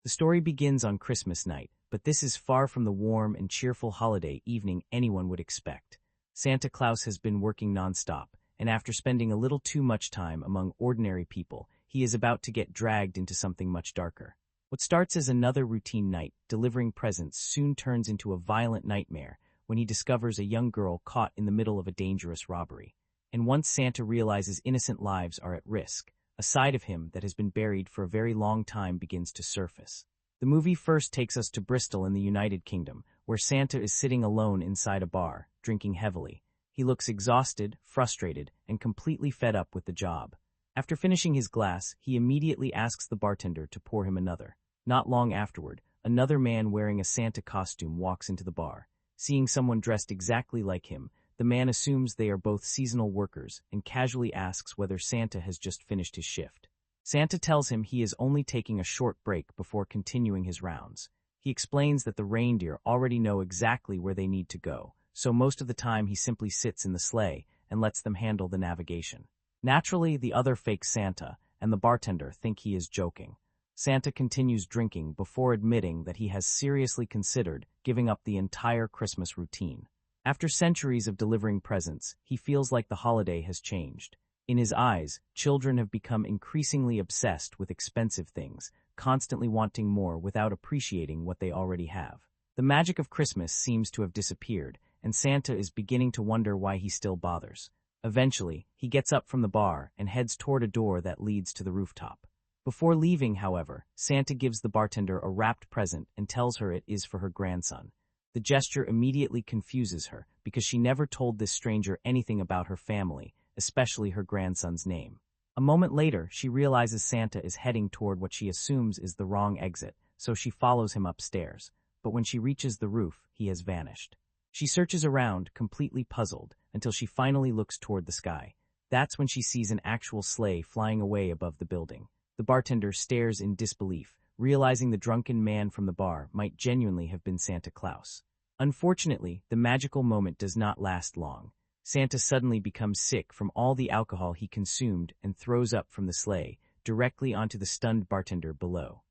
The story begins on Christmas night, but this is far from the warm and cheerful holiday evening anyone would expect. Santa Claus has been working nonstop, and after spending a little too much time among ordinary people, he is about to get dragged into something much darker. What starts as another routine night, delivering presents, soon turns into a violent nightmare when he discovers a young girl caught in the middle of a dangerous robbery. And once Santa realizes innocent lives are at risk, a side of him that has been buried for a very long time begins to surface. The movie first takes us to Bristol in the United Kingdom, where Santa is sitting alone inside a bar, drinking heavily. He looks exhausted, frustrated, and completely fed up with the job. After finishing his glass, he immediately asks the bartender to pour him another. Not long afterward, another man wearing a Santa costume walks into the bar. Seeing someone dressed exactly like him, the man assumes they are both seasonal workers and casually asks whether Santa has just finished his shift. Santa tells him he is only taking a short break before continuing his rounds. He explains that the reindeer already know exactly where they need to go, so most of the time he simply sits in the sleigh and lets them handle the navigation. Naturally, the other fake Santa and the bartender think he is joking. Santa continues drinking before admitting that he has seriously considered giving up the entire Christmas routine. After centuries of delivering presents, he feels like the holiday has changed. In his eyes, children have become increasingly obsessed with expensive things, constantly wanting more without appreciating what they already have. The magic of Christmas seems to have disappeared, and Santa is beginning to wonder why he still bothers. Eventually, he gets up from the bar and heads toward a door that leads to the rooftop. Before leaving, however, Santa gives the bartender a wrapped present and tells her it is for her grandson. The gesture immediately confuses her because she never told this stranger anything about her family, especially her grandson's name. A moment later, she realizes Santa is heading toward what she assumes is the wrong exit, so she follows him upstairs. But when she reaches the roof, he has vanished. She searches around, completely puzzled, until she finally looks toward the sky. That's when she sees an actual sleigh flying away above the building. The bartender stares in disbelief, realizing the drunken man from the bar might genuinely have been Santa Claus. Unfortunately, the magical moment does not last long. Santa suddenly becomes sick from all the alcohol he consumed and throws up from the sleigh, directly onto the stunned bartender below.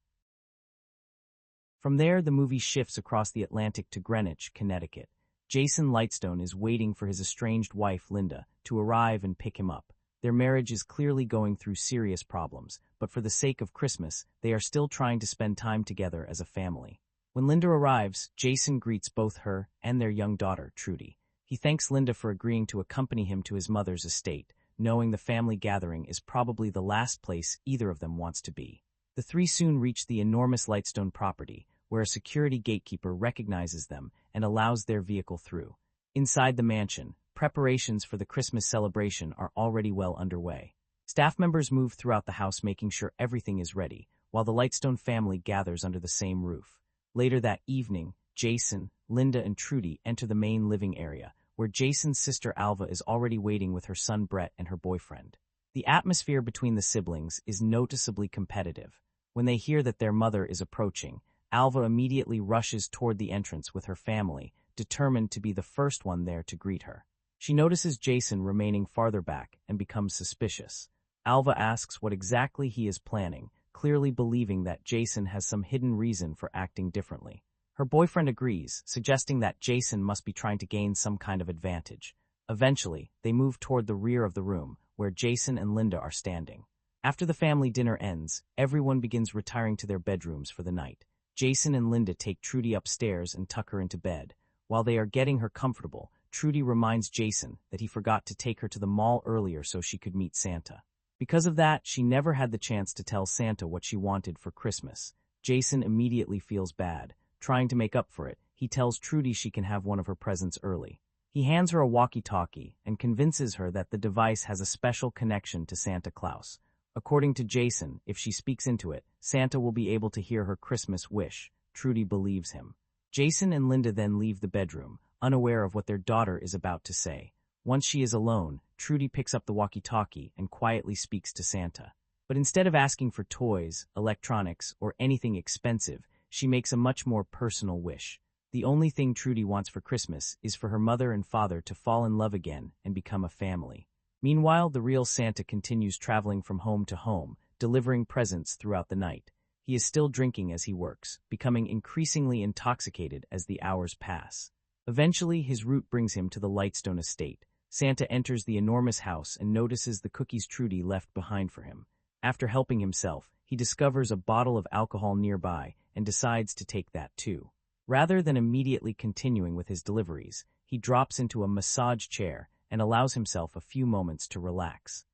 From there, the movie shifts across the Atlantic to Greenwich, Connecticut. Jason Lightstone is waiting for his estranged wife, Linda, to arrive and pick him up. Their marriage is clearly going through serious problems, but for the sake of Christmas, they are still trying to spend time together as a family. When Linda arrives, Jason greets both her and their young daughter, Trudy. He thanks Linda for agreeing to accompany him to his mother's estate, knowing the family gathering is probably the last place either of them wants to be. The three soon reach the enormous Lightstone property, where a security gatekeeper recognizes them and allows their vehicle through. Inside the mansion, preparations for the Christmas celebration are already well underway. Staff members move throughout the house making sure everything is ready, while the Lightstone family gathers under the same roof. Later that evening, Jason, Linda, and Trudy enter the main living area, where Jason's sister Alva is already waiting with her son Brett and her boyfriend. The atmosphere between the siblings is noticeably competitive. When they hear that their mother is approaching, Alva immediately rushes toward the entrance with her family, determined to be the first one there to greet her. She notices Jason remaining farther back and becomes suspicious. Alva asks what exactly he is planning, clearly believing that Jason has some hidden reason for acting differently. Her boyfriend agrees, suggesting that Jason must be trying to gain some kind of advantage. Eventually, they move toward the rear of the room, where Jason and Linda are standing. After the family dinner ends, everyone begins retiring to their bedrooms for the night. Jason and Linda take Trudy upstairs and tuck her into bed. While they are getting her comfortable, Trudy reminds Jason that he forgot to take her to the mall earlier so she could meet Santa. Because of that, she never had the chance to tell Santa what she wanted for Christmas. Jason immediately feels bad. Trying to make up for it, he tells Trudy she can have one of her presents early. He hands her a walkie-talkie and convinces her that the device has a special connection to Santa Claus. According to Jason, if she speaks into it, Santa will be able to hear her Christmas wish. Trudy believes him. Jason and Linda then leave the bedroom, unaware of what their daughter is about to say. Once she is alone, Trudy picks up the walkie-talkie and quietly speaks to Santa. But instead of asking for toys, electronics, or anything expensive, she makes a much more personal wish. The only thing Trudy wants for Christmas is for her mother and father to fall in love again and become a family. Meanwhile, the real Santa continues traveling from home to home, delivering presents throughout the night. He is still drinking as he works, becoming increasingly intoxicated as the hours pass. Eventually, his route brings him to the Lightstone estate. Santa enters the enormous house and notices the cookies Trudy left behind for him. After helping himself, he discovers a bottle of alcohol nearby and decides to take that too. Rather than immediately continuing with his deliveries, he drops into a massage chair and allows himself a few moments to relax.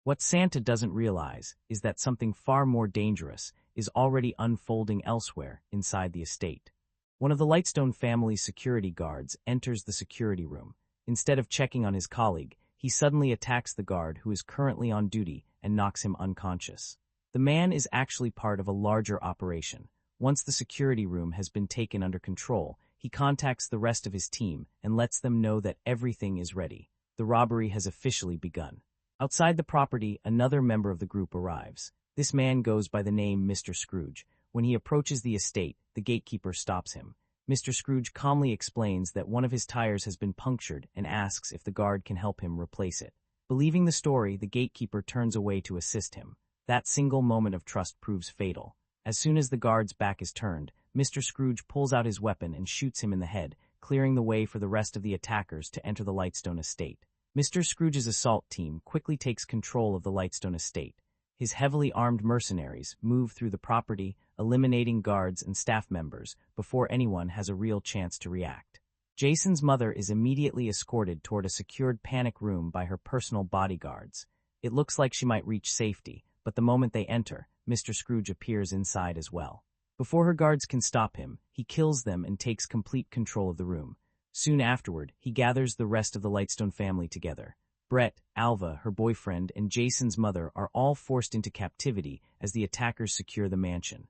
What Santa doesn't realize is that something far more dangerous is already unfolding elsewhere inside the estate. One of the Lightstone family's security guards enters the security room. Instead of checking on his colleague, he suddenly attacks the guard who is currently on duty and knocks him unconscious. The man is actually part of a larger operation. Once the security room has been taken under control, he contacts the rest of his team and lets them know that everything is ready. The robbery has officially begun. Outside the property, another member of the group arrives. This man goes by the name Mr. Scrooge. When he approaches the estate, the gatekeeper stops him. Mr. Scrooge calmly explains that one of his tires has been punctured and asks if the guard can help him replace it. Believing the story, the gatekeeper turns away to assist him. That single moment of trust proves fatal. As soon as the guard's back is turned, Mr. Scrooge pulls out his weapon and shoots him in the head, clearing the way for the rest of the attackers to enter the Lightstone estate. Mr. Scrooge's assault team quickly takes control of the Lightstone estate. His heavily armed mercenaries move through the property, eliminating guards and staff members before anyone has a real chance to react. Jason's mother is immediately escorted toward a secured panic room by her personal bodyguards. It looks like she might reach safety, but the moment they enter, Mr. Scrooge appears inside as well. Before her guards can stop him, he kills them and takes complete control of the room. Soon afterward, he gathers the rest of the Lightstone family together. Brett, Alva, her boyfriend, and Jason's mother are all forced into captivity as the attackers secure the mansion.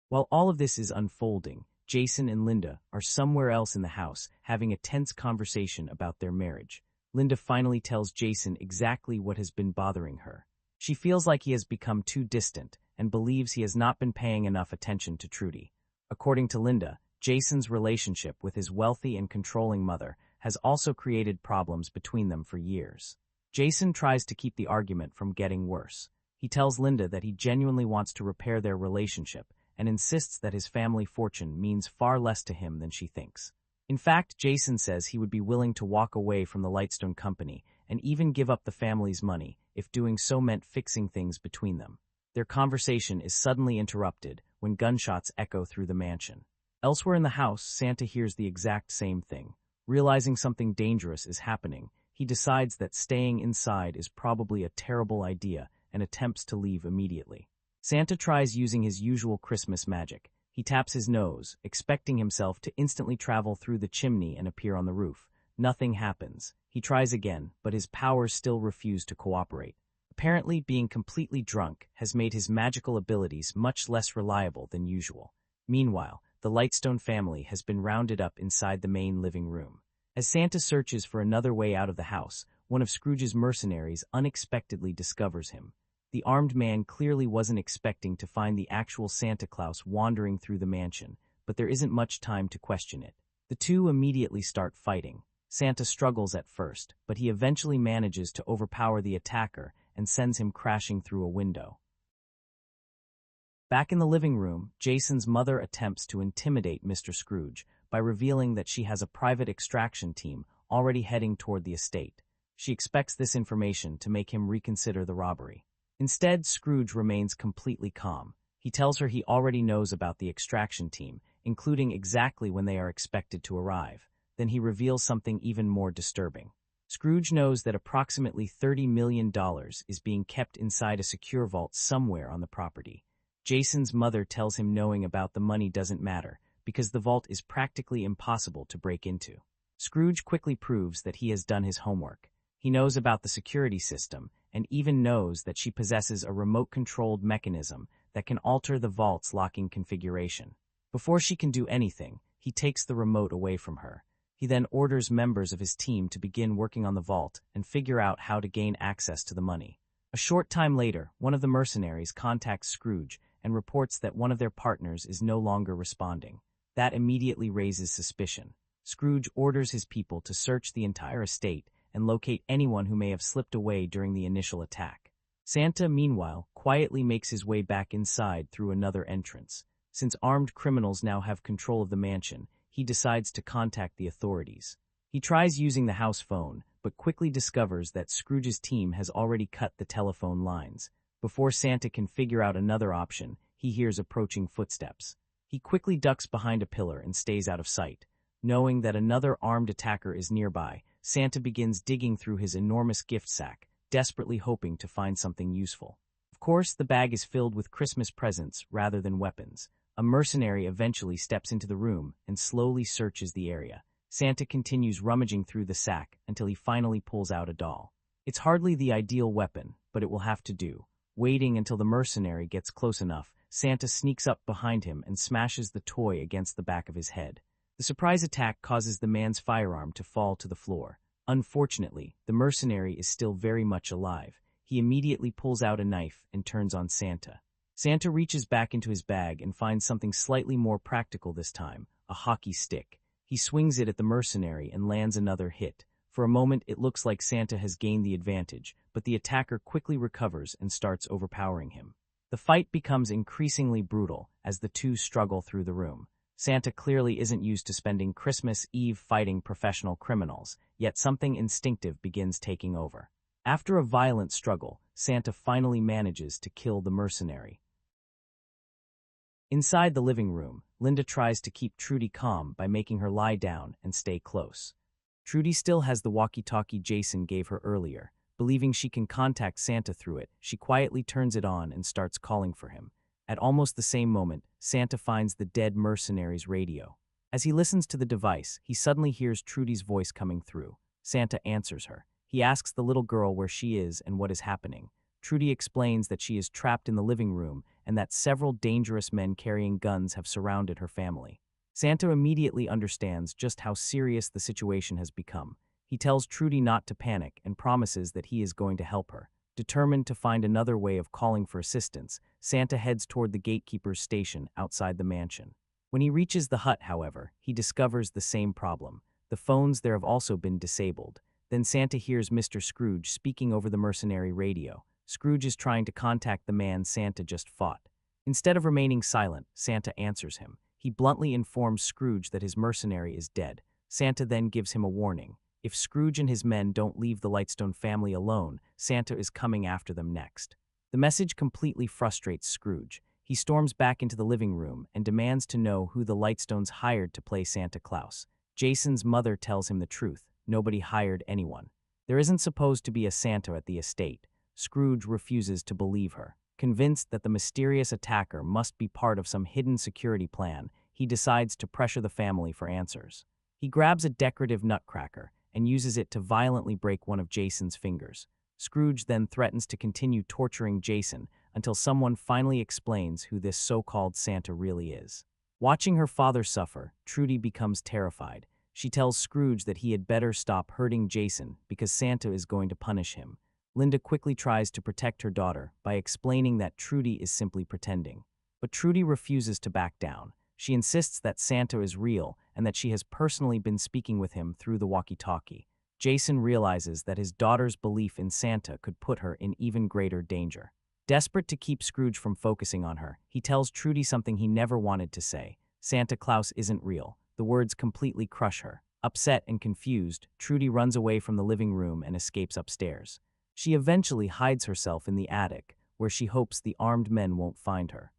While all of this is unfolding, Jason and Linda are somewhere else in the house having a tense conversation about their marriage. Linda finally tells Jason exactly what has been bothering her. She feels like he has become too distant and believes he has not been paying enough attention to Trudy. According to Linda, Jason's relationship with his wealthy and controlling mother has also created problems between them for years. Jason tries to keep the argument from getting worse. He tells Linda that he genuinely wants to repair their relationship and insists that his family fortune means far less to him than she thinks. In fact, Jason says he would be willing to walk away from the Lightstone company and even give up the family's money if doing so meant fixing things between them. Their conversation is suddenly interrupted when gunshots echo through the mansion. Elsewhere in the house, Santa hears the exact same thing. Realizing something dangerous is happening, he decides that staying inside is probably a terrible idea and attempts to leave immediately. Santa tries using his usual Christmas magic. He taps his nose, expecting himself to instantly travel through the chimney and appear on the roof. Nothing happens. He tries again, but his powers still refuse to cooperate. Apparently, being completely drunk has made his magical abilities much less reliable than usual. Meanwhile, the Lightstone family has been rounded up inside the main living room. As Santa searches for another way out of the house, one of Scrooge's mercenaries unexpectedly discovers him. The armed man clearly wasn't expecting to find the actual Santa Claus wandering through the mansion, but there isn't much time to question it. The two immediately start fighting. Santa struggles at first, but he eventually manages to overpower the attacker and sends him crashing through a window. Back in the living room, Jason's mother attempts to intimidate Mr. Scrooge by revealing that she has a private extraction team already heading toward the estate. She expects this information to make him reconsider the robbery. Instead, Scrooge remains completely calm. He tells her he already knows about the extraction team, including exactly when they are expected to arrive. Then he reveals something even more disturbing. Scrooge knows that approximately $30 million is being kept inside a secure vault somewhere on the property. Jason's mother tells him knowing about the money doesn't matter, because the vault is practically impossible to break into. Scrooge quickly proves that he has done his homework. He knows about the security system, and even knows that she possesses a remote-controlled mechanism that can alter the vault's locking configuration. Before she can do anything, he takes the remote away from her. He then orders members of his team to begin working on the vault and figure out how to gain access to the money. A short time later, one of the mercenaries contacts Scrooge and reports that one of their partners is no longer responding. That immediately raises suspicion. Scrooge orders his people to search the entire estate and locate anyone who may have slipped away during the initial attack. Santa, meanwhile, quietly makes his way back inside through another entrance. Since armed criminals now have control of the mansion, he decides to contact the authorities. He tries using the house phone, but quickly discovers that Scrooge's team has already cut the telephone lines. Before Santa can figure out another option, he hears approaching footsteps. He quickly ducks behind a pillar and stays out of sight. Knowing that another armed attacker is nearby, Santa begins digging through his enormous gift sack, desperately hoping to find something useful. Of course, the bag is filled with Christmas presents rather than weapons. A mercenary eventually steps into the room and slowly searches the area. Santa continues rummaging through the sack until he finally pulls out a doll. It's hardly the ideal weapon, but it will have to do. Waiting until the mercenary gets close enough, Santa sneaks up behind him and smashes the toy against the back of his head. The surprise attack causes the man's firearm to fall to the floor. Unfortunately, the mercenary is still very much alive. He immediately pulls out a knife and turns on Santa. Santa reaches back into his bag and finds something slightly more practical this time, a hockey stick. He swings it at the mercenary and lands another hit. For a moment, it looks like Santa has gained the advantage, but the attacker quickly recovers and starts overpowering him. The fight becomes increasingly brutal as the two struggle through the room. Santa clearly isn't used to spending Christmas Eve fighting professional criminals, yet something instinctive begins taking over. After a violent struggle, Santa finally manages to kill the mercenary. Inside the living room, Linda tries to keep Trudy calm by making her lie down and stay close. Trudy still has the walkie-talkie Jason gave her earlier. Believing she can contact Santa through it, she quietly turns it on and starts calling for him. At almost the same moment, Santa finds the dead mercenary's radio. As he listens to the device, he suddenly hears Trudy's voice coming through. Santa answers her. He asks the little girl where she is and what is happening. Trudy explains that she is trapped in the living room and that several dangerous men carrying guns have surrounded her family. Santa immediately understands just how serious the situation has become. He tells Trudy not to panic and promises that he is going to help her. Determined to find another way of calling for assistance, Santa heads toward the gatekeeper's station outside the mansion. When he reaches the hut, however, he discovers the same problem. The phones there have also been disabled. Then Santa hears Mr. Scrooge speaking over the mercenary radio. Scrooge is trying to contact the man Santa just fought. Instead of remaining silent, Santa answers him. He bluntly informs Scrooge that his mercenary is dead. Santa then gives him a warning. If Scrooge and his men don't leave the Lightstone family alone, Santa is coming after them next. The message completely frustrates Scrooge. He storms back into the living room and demands to know who the Lightstones hired to play Santa Claus. Jason's mother tells him the truth. Nobody hired anyone. There isn't supposed to be a Santa at the estate. Scrooge refuses to believe her. Convinced that the mysterious attacker must be part of some hidden security plan, he decides to pressure the family for answers. He grabs a decorative nutcracker and uses it to violently break one of Jason's fingers. Scrooge then threatens to continue torturing Jason until someone finally explains who this so-called Santa really is. Watching her father suffer, Trudy becomes terrified. She tells Scrooge that he had better stop hurting Jason because Santa is going to punish him. Linda quickly tries to protect her daughter by explaining that Trudy is simply pretending. But Trudy refuses to back down. She insists that Santa is real and that she has personally been speaking with him through the walkie-talkie. Jason realizes that his daughter's belief in Santa could put her in even greater danger. Desperate to keep Scrooge from focusing on her, he tells Trudy something he never wanted to say. Santa Claus isn't real. The words completely crush her. Upset and confused, Trudy runs away from the living room and escapes upstairs. She eventually hides herself in the attic, where she hopes the armed men won't find her.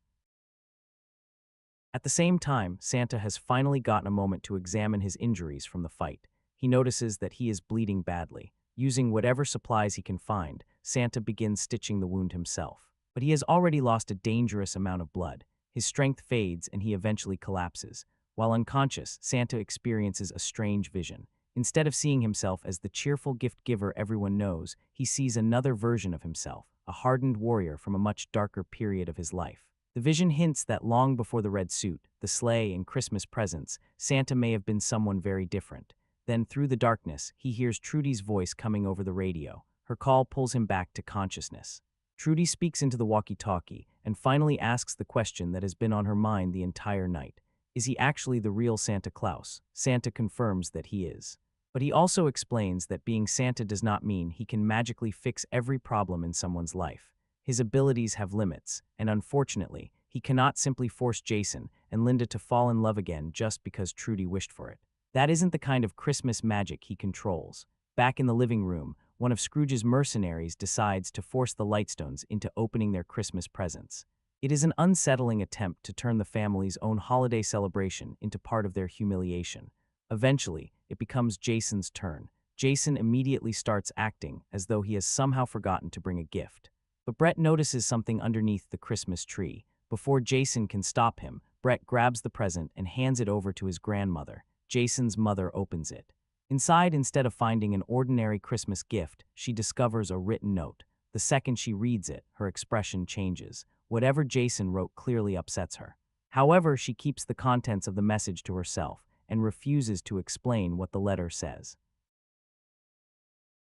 At the same time, Santa has finally gotten a moment to examine his injuries from the fight. He notices that he is bleeding badly. Using whatever supplies he can find, Santa begins stitching the wound himself. But he has already lost a dangerous amount of blood. His strength fades and he eventually collapses. While unconscious, Santa experiences a strange vision. Instead of seeing himself as the cheerful gift giver everyone knows, he sees another version of himself, a hardened warrior from a much darker period of his life. The vision hints that long before the red suit, the sleigh, and Christmas presents, Santa may have been someone very different. Then, through the darkness, he hears Trudy's voice coming over the radio. Her call pulls him back to consciousness. Trudy speaks into the walkie-talkie and finally asks the question that has been on her mind the entire night. Is he actually the real Santa Claus? Santa confirms that he is. But he also explains that being Santa does not mean he can magically fix every problem in someone's life. His abilities have limits, and unfortunately, he cannot simply force Jason and Linda to fall in love again just because Trudy wished for it. That isn't the kind of Christmas magic he controls. Back in the living room, one of Scrooge's mercenaries decides to force the Lightstones into opening their Christmas presents. It is an unsettling attempt to turn the family's own holiday celebration into part of their humiliation. Eventually, it becomes Jason's turn. Jason immediately starts acting as though he has somehow forgotten to bring a gift. But Brett notices something underneath the Christmas tree. Before Jason can stop him, Brett grabs the present and hands it over to his grandmother. Jason's mother opens it. Inside, instead of finding an ordinary Christmas gift, she discovers a written note. The second she reads it, her expression changes. Whatever Jason wrote clearly upsets her. However, she keeps the contents of the message to herself and refuses to explain what the letter says.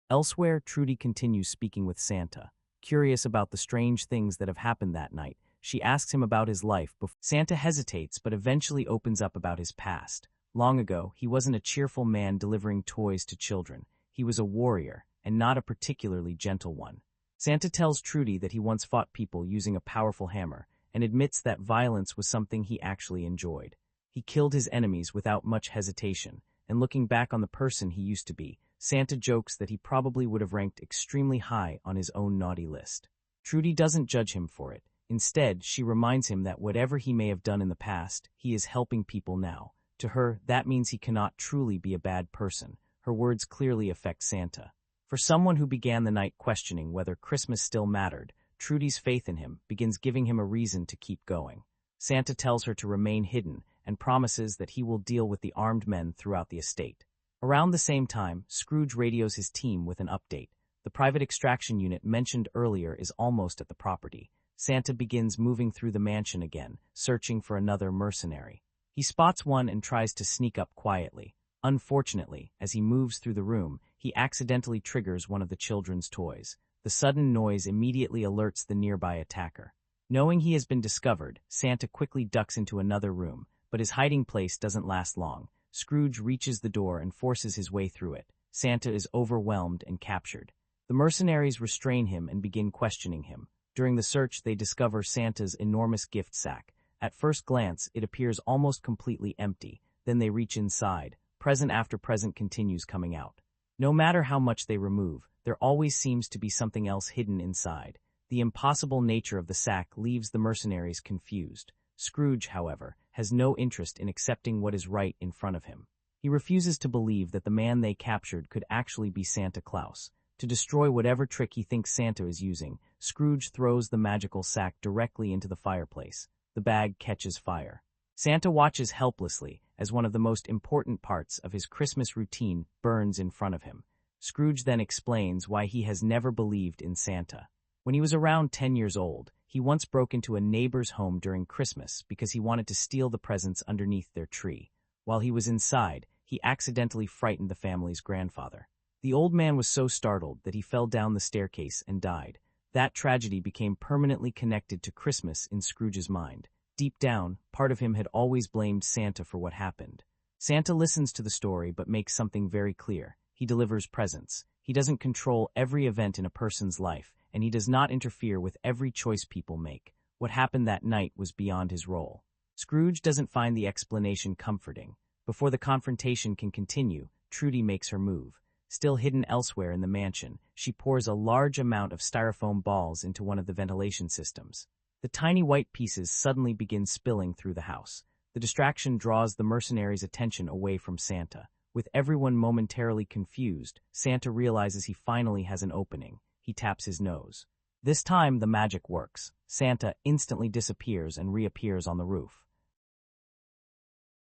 Elsewhere, Trudy continues speaking with Santa. Curious about the strange things that have happened that night, she asks him about his life before Santa hesitates but eventually opens up about his past. Long ago, he wasn't a cheerful man delivering toys to children. He was a warrior, and not a particularly gentle one. Santa tells Trudy that he once fought people using a powerful hammer, and admits that violence was something he actually enjoyed. He killed his enemies without much hesitation, and looking back on the person he used to be, Santa jokes that he probably would have ranked extremely high on his own naughty list. Trudy doesn't judge him for it. Instead, she reminds him that whatever he may have done in the past, he is helping people now. To her, that means he cannot truly be a bad person. Her words clearly affect Santa. For someone who began the night questioning whether Christmas still mattered, Trudy's faith in him begins giving him a reason to keep going. Santa tells her to remain hidden and promises that he will deal with the armed men throughout the estate. Around the same time, Scrooge radios his team with an update. The private extraction unit mentioned earlier is almost at the property. Santa begins moving through the mansion again, searching for another mercenary. He spots one and tries to sneak up quietly. Unfortunately, as he moves through the room, he accidentally triggers one of the children's toys. The sudden noise immediately alerts the nearby attacker. Knowing he has been discovered, Santa quickly ducks into another room, but his hiding place doesn't last long. Scrooge reaches the door and forces his way through it. Santa is overwhelmed and captured. The mercenaries restrain him and begin questioning him. During the search, they discover Santa's enormous gift sack. At first glance, it appears almost completely empty. Then they reach inside. Present after present continues coming out. No matter how much they remove, there always seems to be something else hidden inside. The impossible nature of the sack leaves the mercenaries confused. Scrooge, however, has no interest in accepting what is right in front of him. He refuses to believe that the man they captured could actually be Santa Claus. To destroy whatever trick he thinks Santa is using, Scrooge throws the magical sack directly into the fireplace. The bag catches fire. Santa watches helplessly as one of the most important parts of his Christmas routine burns in front of him. Scrooge then explains why he has never believed in Santa. When he was around 10 years old, he once broke into a neighbor's home during Christmas because he wanted to steal the presents underneath their tree. While he was inside, he accidentally frightened the family's grandfather. The old man was so startled that he fell down the staircase and died. That tragedy became permanently connected to Christmas in Scrooge's mind. Deep down, part of him had always blamed Santa for what happened. Santa listens to the story but makes something very clear. He delivers presents. He doesn't control every event in a person's life, and he does not interfere with every choice people make. What happened that night was beyond his role. Scrooge doesn't find the explanation comforting. Before the confrontation can continue, Trudy makes her move. Still hidden elsewhere in the mansion, she pours a large amount of styrofoam balls into one of the ventilation systems. The tiny white pieces suddenly begin spilling through the house. The distraction draws the mercenaries' attention away from Santa. With everyone momentarily confused, Santa realizes he finally has an opening. He taps his nose. This time, the magic works. Santa instantly disappears and reappears on the roof.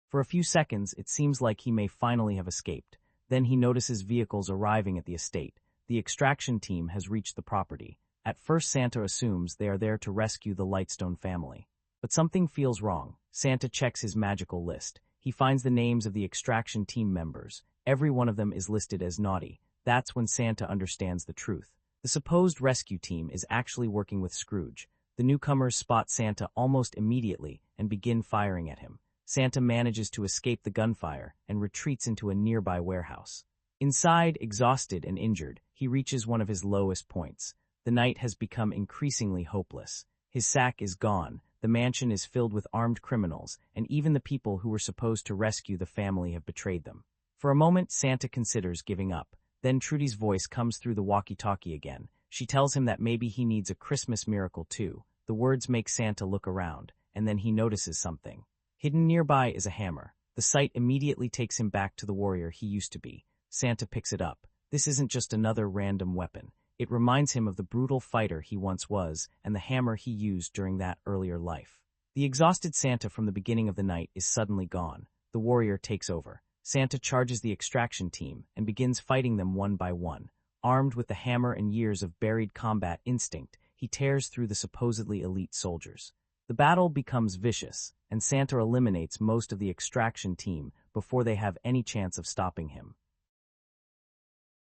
For a few seconds, it seems like he may finally have escaped. Then he notices vehicles arriving at the estate. The extraction team has reached the property. At first, Santa assumes they are there to rescue the Lightstone family. But something feels wrong. Santa checks his magical list. He finds the names of the extraction team members. Every one of them is listed as naughty. That's when Santa understands the truth. The supposed rescue team is actually working with Scrooge. The newcomers spot Santa almost immediately and begin firing at him. Santa manages to escape the gunfire and retreats into a nearby warehouse. Inside, exhausted and injured, he reaches one of his lowest points. The night has become increasingly hopeless. His sack is gone, the mansion is filled with armed criminals, and even the people who were supposed to rescue the family have betrayed them. For a moment, Santa considers giving up. Then Trudy's voice comes through the walkie-talkie again. She tells him that maybe he needs a Christmas miracle too. The words make Santa look around, and then he notices something. Hidden nearby is a hammer. The sight immediately takes him back to the warrior he used to be. Santa picks it up. This isn't just another random weapon. It reminds him of the brutal fighter he once was and the hammer he used during that earlier life. The exhausted Santa from the beginning of the night is suddenly gone. The warrior takes over. Santa charges the extraction team and begins fighting them one by one. Armed with the hammer and years of buried combat instinct, he tears through the supposedly elite soldiers. The battle becomes vicious, and Santa eliminates most of the extraction team before they have any chance of stopping him.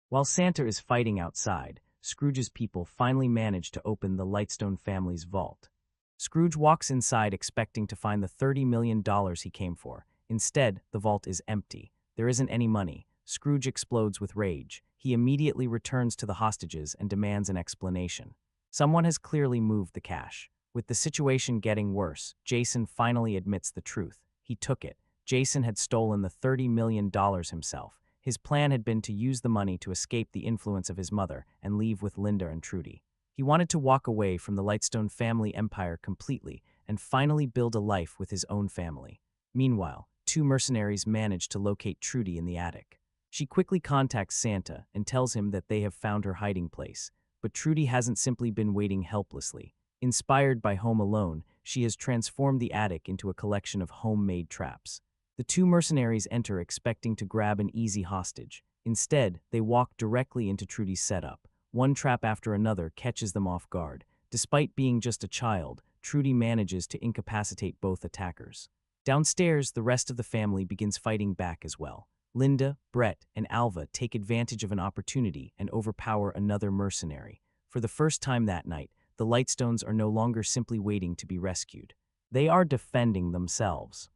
While Santa is fighting outside, Scrooge's people finally manage to open the Lightstone family's vault. Scrooge walks inside expecting to find the $30 million he came for. Instead, the vault is empty. There isn't any money. Scrooge explodes with rage. He immediately returns to the hostages and demands an explanation. Someone has clearly moved the cash. With the situation getting worse, Jason finally admits the truth. He took it. Jason had stolen the $30 million himself. His plan had been to use the money to escape the influence of his mother and leave with Linda and Trudy. He wanted to walk away from the Lightstone family empire completely and finally build a life with his own family. Meanwhile, two mercenaries manage to locate Trudy in the attic. She quickly contacts Santa and tells him that they have found her hiding place, but Trudy hasn't simply been waiting helplessly. Inspired by Home Alone, she has transformed the attic into a collection of homemade traps. The two mercenaries enter expecting to grab an easy hostage. Instead, they walk directly into Trudy's setup. One trap after another catches them off guard. Despite being just a child, Trudy manages to incapacitate both attackers. Downstairs, the rest of the family begins fighting back as well. Linda, Brett, and Alva take advantage of an opportunity and overpower another mercenary. For the first time that night, the Lightstones are no longer simply waiting to be rescued. They are defending themselves.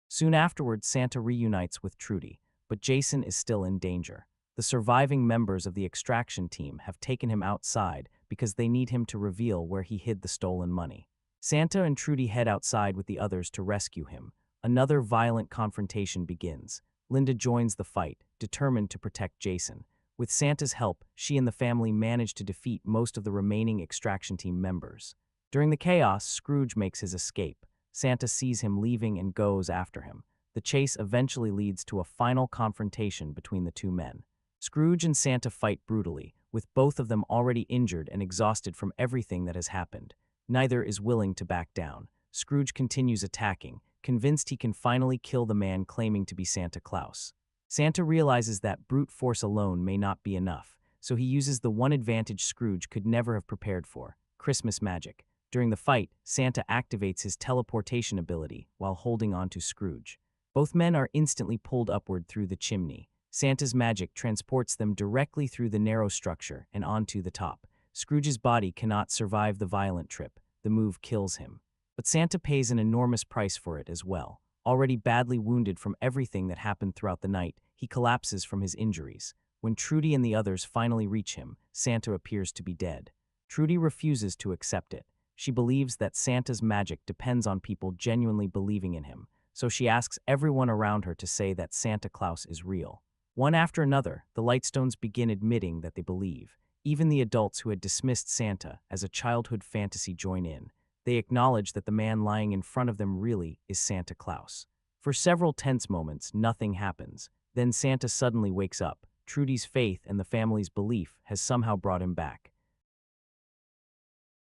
Soon afterward, Santa reunites with Trudy, but Jason is still in danger. The surviving members of the extraction team have taken him outside because they need him to reveal where he hid the stolen money. Santa and Trudy head outside with the others to rescue him. Another violent confrontation begins. Linda joins the fight, determined to protect Jason. With Santa's help, she and the family manage to defeat most of the remaining extraction team members. During the chaos, Scrooge makes his escape. Santa sees him leaving and goes after him. The chase eventually leads to a final confrontation between the two men. Scrooge and Santa fight brutally, with both of them already injured and exhausted from everything that has happened. Neither is willing to back down. Scrooge continues attacking, convinced he can finally kill the man claiming to be Santa Claus. Santa realizes that brute force alone may not be enough, so he uses the one advantage Scrooge could never have prepared for: Christmas magic. During the fight, Santa activates his teleportation ability while holding on to Scrooge. Both men are instantly pulled upward through the chimney. Santa's magic transports them directly through the narrow structure and onto the top. Scrooge's body cannot survive the violent trip. The move kills him. But Santa pays an enormous price for it as well. Already badly wounded from everything that happened throughout the night, he collapses from his injuries. When Trudy and the others finally reach him, Santa appears to be dead. Trudy refuses to accept it. She believes that Santa's magic depends on people genuinely believing in him, so she asks everyone around her to say that Santa Claus is real. One after another, the Lightstones begin admitting that they believe. Even the adults who had dismissed Santa as a childhood fantasy join in. They acknowledge that the man lying in front of them really is Santa Claus. For several tense moments, nothing happens. Then Santa suddenly wakes up. Trudy's faith and the family's belief has somehow brought him back.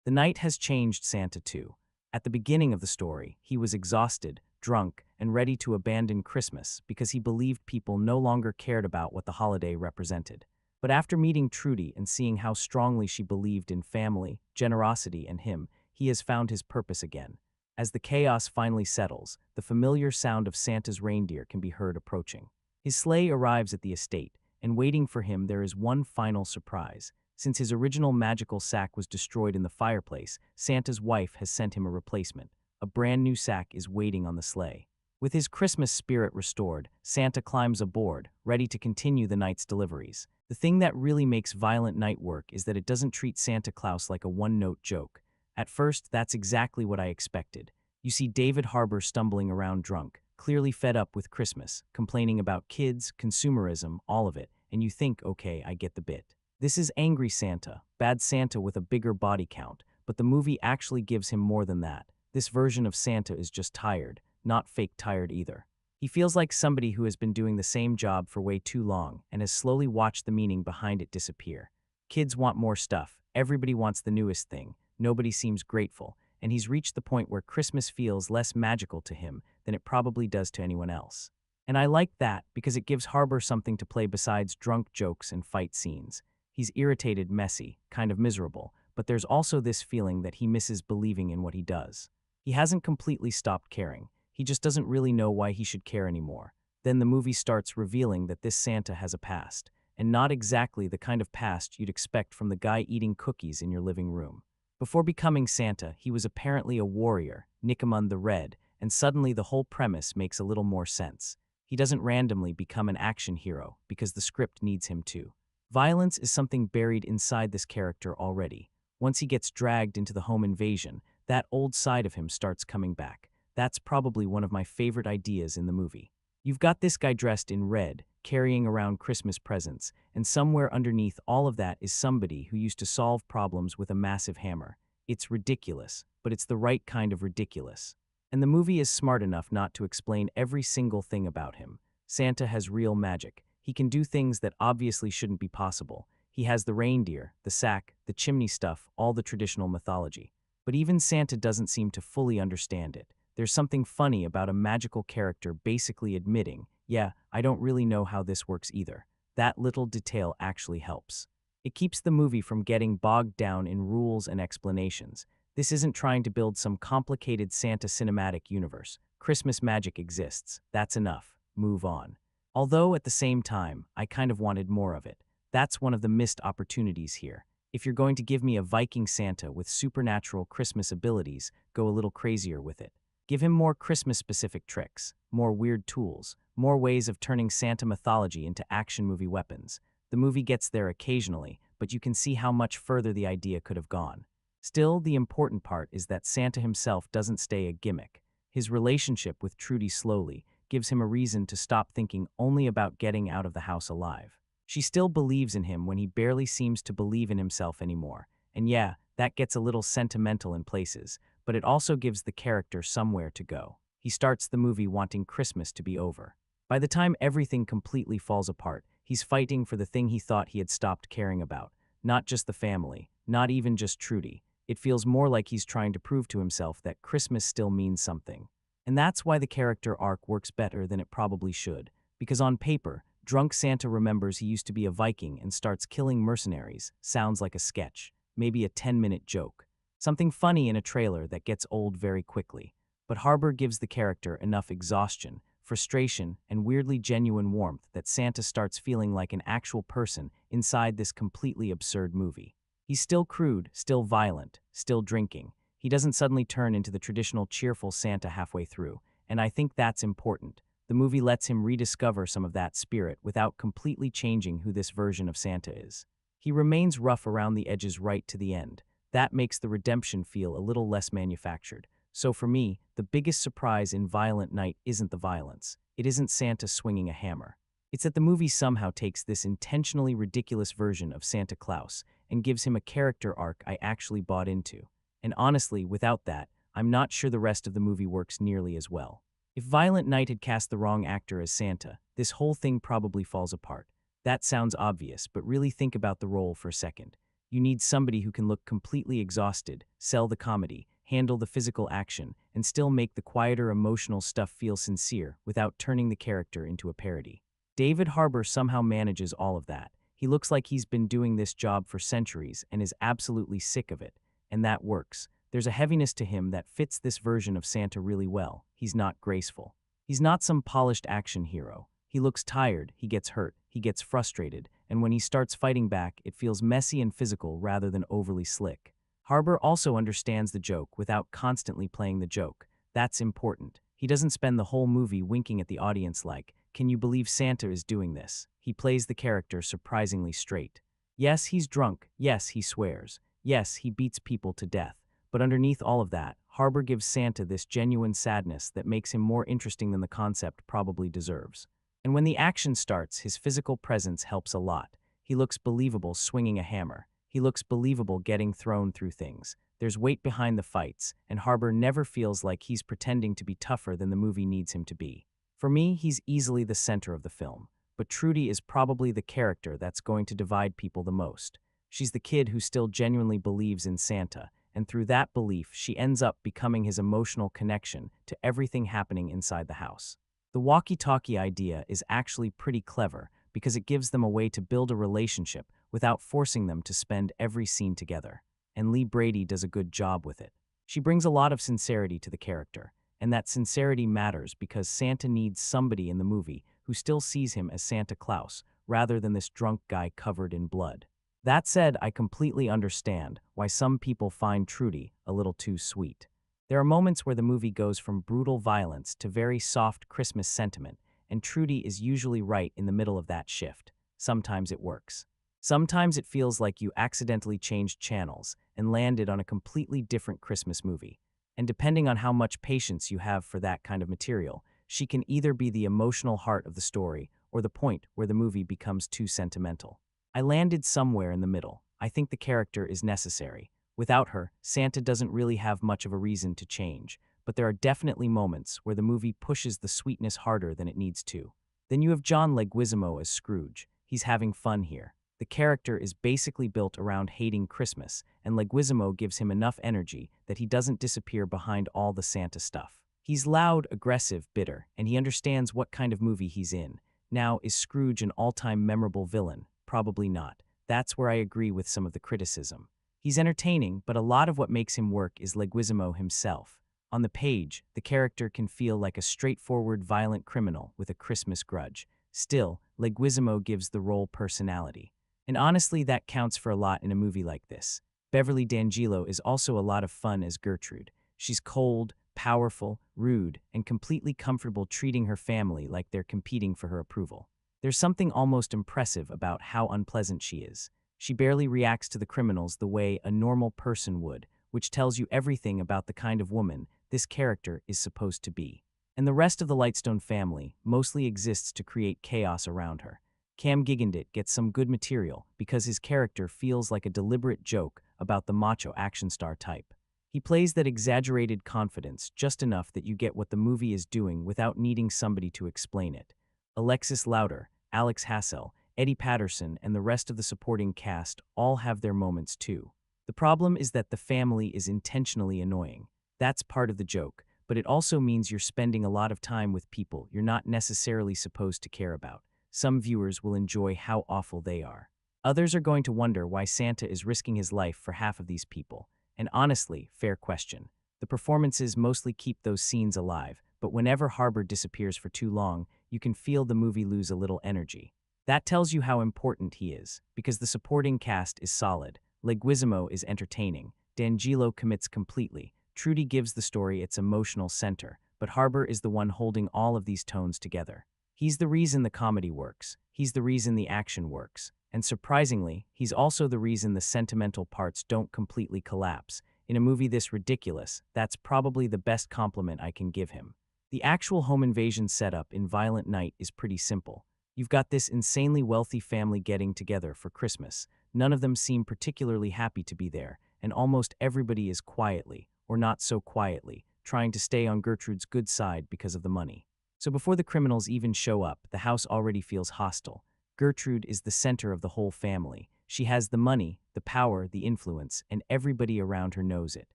The night has changed Santa too. At the beginning of the story, he was exhausted, drunk, and ready to abandon Christmas because he believed people no longer cared about what the holiday represented. But after meeting Trudy and seeing how strongly she believed in family, generosity, and him, he has found his purpose again. As the chaos finally settles, the familiar sound of Santa's reindeer can be heard approaching. His sleigh arrives at the estate, and waiting for him there is one final surprise. Since his original magical sack was destroyed in the fireplace, Santa's wife has sent him a replacement. A brand new sack is waiting on the sleigh. With his Christmas spirit restored, Santa climbs aboard, ready to continue the night's deliveries. The thing that really makes Violent Night work is that it doesn't treat Santa Claus like a one-note joke. At first, that's exactly what I expected. You see David Harbour stumbling around drunk, clearly fed up with Christmas, complaining about kids, consumerism, all of it, and you think, okay, I get the bit. This is angry Santa, bad Santa with a bigger body count, but the movie actually gives him more than that. This version of Santa is just tired, not fake tired either. He feels like somebody who has been doing the same job for way too long and has slowly watched the meaning behind it disappear. Kids want more stuff, everybody wants the newest thing, nobody seems grateful, and he's reached the point where Christmas feels less magical to him than it probably does to anyone else. And I like that because it gives Harbour something to play besides drunk jokes and fight scenes. He's irritated, messy, kind of miserable, but there's also this feeling that he misses believing in what he does. He hasn't completely stopped caring. He just doesn't really know why he should care anymore. Then the movie starts revealing that this Santa has a past, and not exactly the kind of past you'd expect from the guy eating cookies in your living room. Before becoming Santa, he was apparently a warrior, Nickamon the Red, and suddenly the whole premise makes a little more sense. He doesn't randomly become an action hero because the script needs him to. Violence is something buried inside this character already. Once he gets dragged into the home invasion, that old side of him starts coming back. That's probably one of my favorite ideas in the movie. You've got this guy dressed in red, carrying around Christmas presents, and somewhere underneath all of that is somebody who used to solve problems with a massive hammer. It's ridiculous, but it's the right kind of ridiculous. And the movie is smart enough not to explain every single thing about him. Santa has real magic. He can do things that obviously shouldn't be possible. He has the reindeer, the sack, the chimney stuff, all the traditional mythology. But even Santa doesn't seem to fully understand it. There's something funny about a magical character basically admitting, yeah, I don't really know how this works either. That little detail actually helps. It keeps the movie from getting bogged down in rules and explanations. This isn't trying to build some complicated Santa cinematic universe. Christmas magic exists. That's enough. Move on. Although at the same time, I kind of wanted more of it. That's one of the missed opportunities here. If you're going to give me a Viking Santa with supernatural Christmas abilities, go a little crazier with it. Give him more Christmas-specific tricks, more weird tools, more ways of turning Santa mythology into action movie weapons. The movie gets there occasionally, but you can see how much further the idea could have gone. Still, the important part is that Santa himself doesn't stay a gimmick. His relationship with Trudy slowly gives him a reason to stop thinking only about getting out of the house alive. She still believes in him when he barely seems to believe in himself anymore. And yeah, that gets a little sentimental in places, but it also gives the character somewhere to go. He starts the movie wanting Christmas to be over. By the time everything completely falls apart, he's fighting for the thing he thought he had stopped caring about. Not just the family, not even just Trudy. It feels more like he's trying to prove to himself that Christmas still means something. And that's why the character arc works better than it probably should. Because on paper, drunk Santa remembers he used to be a Viking and starts killing mercenaries. Sounds like a sketch, maybe a 10-minute joke. Something funny in a trailer that gets old very quickly. But Harbour gives the character enough exhaustion, frustration, and weirdly genuine warmth that Santa starts feeling like an actual person inside this completely absurd movie. He's still crude, still violent, still drinking. He doesn't suddenly turn into the traditional cheerful Santa halfway through, and I think that's important. The movie lets him rediscover some of that spirit without completely changing who this version of Santa is. He remains rough around the edges right to the end. That makes the redemption feel a little less manufactured. So for me, the biggest surprise in Violent Night isn't the violence. It isn't Santa swinging a hammer. It's that the movie somehow takes this intentionally ridiculous version of Santa Claus and gives him a character arc I actually bought into. And honestly, without that, I'm not sure the rest of the movie works nearly as well. If Violent Night had cast the wrong actor as Santa, this whole thing probably falls apart. That sounds obvious, but really think about the role for a second. You need somebody who can look completely exhausted, sell the comedy, handle the physical action, and still make the quieter emotional stuff feel sincere without turning the character into a parody. David Harbour somehow manages all of that. He looks like he's been doing this job for centuries and is absolutely sick of it. And that works. There's a heaviness to him that fits this version of Santa really well. He's not graceful. He's not some polished action hero. He looks tired, he gets hurt, he gets frustrated, and when he starts fighting back, it feels messy and physical rather than overly slick. Harbour also understands the joke without constantly playing the joke. That's important. He doesn't spend the whole movie winking at the audience like, can you believe Santa is doing this? He plays the character surprisingly straight. Yes, he's drunk. Yes, he swears. Yes, he beats people to death. But underneath all of that, Harbour gives Santa this genuine sadness that makes him more interesting than the concept probably deserves. And when the action starts, his physical presence helps a lot. He looks believable swinging a hammer. He looks believable getting thrown through things. There's weight behind the fights, and Harbour never feels like he's pretending to be tougher than the movie needs him to be. For me, he's easily the center of the film. But Trudy is probably the character that's going to divide people the most. She's the kid who still genuinely believes in Santa, and through that belief, she ends up becoming his emotional connection to everything happening inside the house. The walkie-talkie idea is actually pretty clever because it gives them a way to build a relationship without forcing them to spend every scene together. And Lee Brady does a good job with it. She brings a lot of sincerity to the character, and that sincerity matters because Santa needs somebody in the movie who still sees him as Santa Claus, rather than this drunk guy covered in blood. That said, I completely understand why some people find Trudy a little too sweet. There are moments where the movie goes from brutal violence to very soft Christmas sentiment, and Trudy is usually right in the middle of that shift. Sometimes it works. Sometimes it feels like you accidentally changed channels and landed on a completely different Christmas movie. And depending on how much patience you have for that kind of material, she can either be the emotional heart of the story or the point where the movie becomes too sentimental. I landed somewhere in the middle. I think the character is necessary. Without her, Santa doesn't really have much of a reason to change, but there are definitely moments where the movie pushes the sweetness harder than it needs to. Then you have John Leguizamo as Scrooge. He's having fun here. The character is basically built around hating Christmas, and Leguizamo gives him enough energy that he doesn't disappear behind all the Santa stuff. He's loud, aggressive, bitter, and he understands what kind of movie he's in. Now, is Scrooge an all-time memorable villain? Probably not. That's where I agree with some of the criticism. He's entertaining, but a lot of what makes him work is Leguizamo himself. On the page, the character can feel like a straightforward violent criminal with a Christmas grudge. Still, Leguizamo gives the role personality. And honestly, that counts for a lot in a movie like this. Beverly D'Angelo is also a lot of fun as Gertrude. She's cold, powerful, rude, and completely comfortable treating her family like they're competing for her approval. There's something almost impressive about how unpleasant she is. She barely reacts to the criminals the way a normal person would, which tells you everything about the kind of woman this character is supposed to be. And the rest of the Lightstone family mostly exists to create chaos around her. Cam Gigandet gets some good material because his character feels like a deliberate joke about the macho action star type. He plays that exaggerated confidence just enough that you get what the movie is doing without needing somebody to explain it. Alexis Louder, Alex Hassel, Eddie Patterson, and the rest of the supporting cast all have their moments too. The problem is that the family is intentionally annoying. That's part of the joke, but it also means you're spending a lot of time with people you're not necessarily supposed to care about. Some viewers will enjoy how awful they are. Others are going to wonder why Santa is risking his life for half of these people. And honestly, fair question. The performances mostly keep those scenes alive, but whenever Harbour disappears for too long, you can feel the movie lose a little energy. That tells you how important he is, because the supporting cast is solid, Leguizamo is entertaining, D'Angelo commits completely, Trudy gives the story its emotional center, but Harbour is the one holding all of these tones together. He's the reason the comedy works, he's the reason the action works, and surprisingly, he's also the reason the sentimental parts don't completely collapse. In a movie this ridiculous, that's probably the best compliment I can give him. The actual home invasion setup in Violent Night is pretty simple. You've got this insanely wealthy family getting together for Christmas. None of them seem particularly happy to be there, and almost everybody is quietly, or not so quietly, trying to stay on Gertrude's good side because of the money. So before the criminals even show up, the house already feels hostile. Gertrude is the center of the whole family. She has the money, the power, the influence, and everybody around her knows it.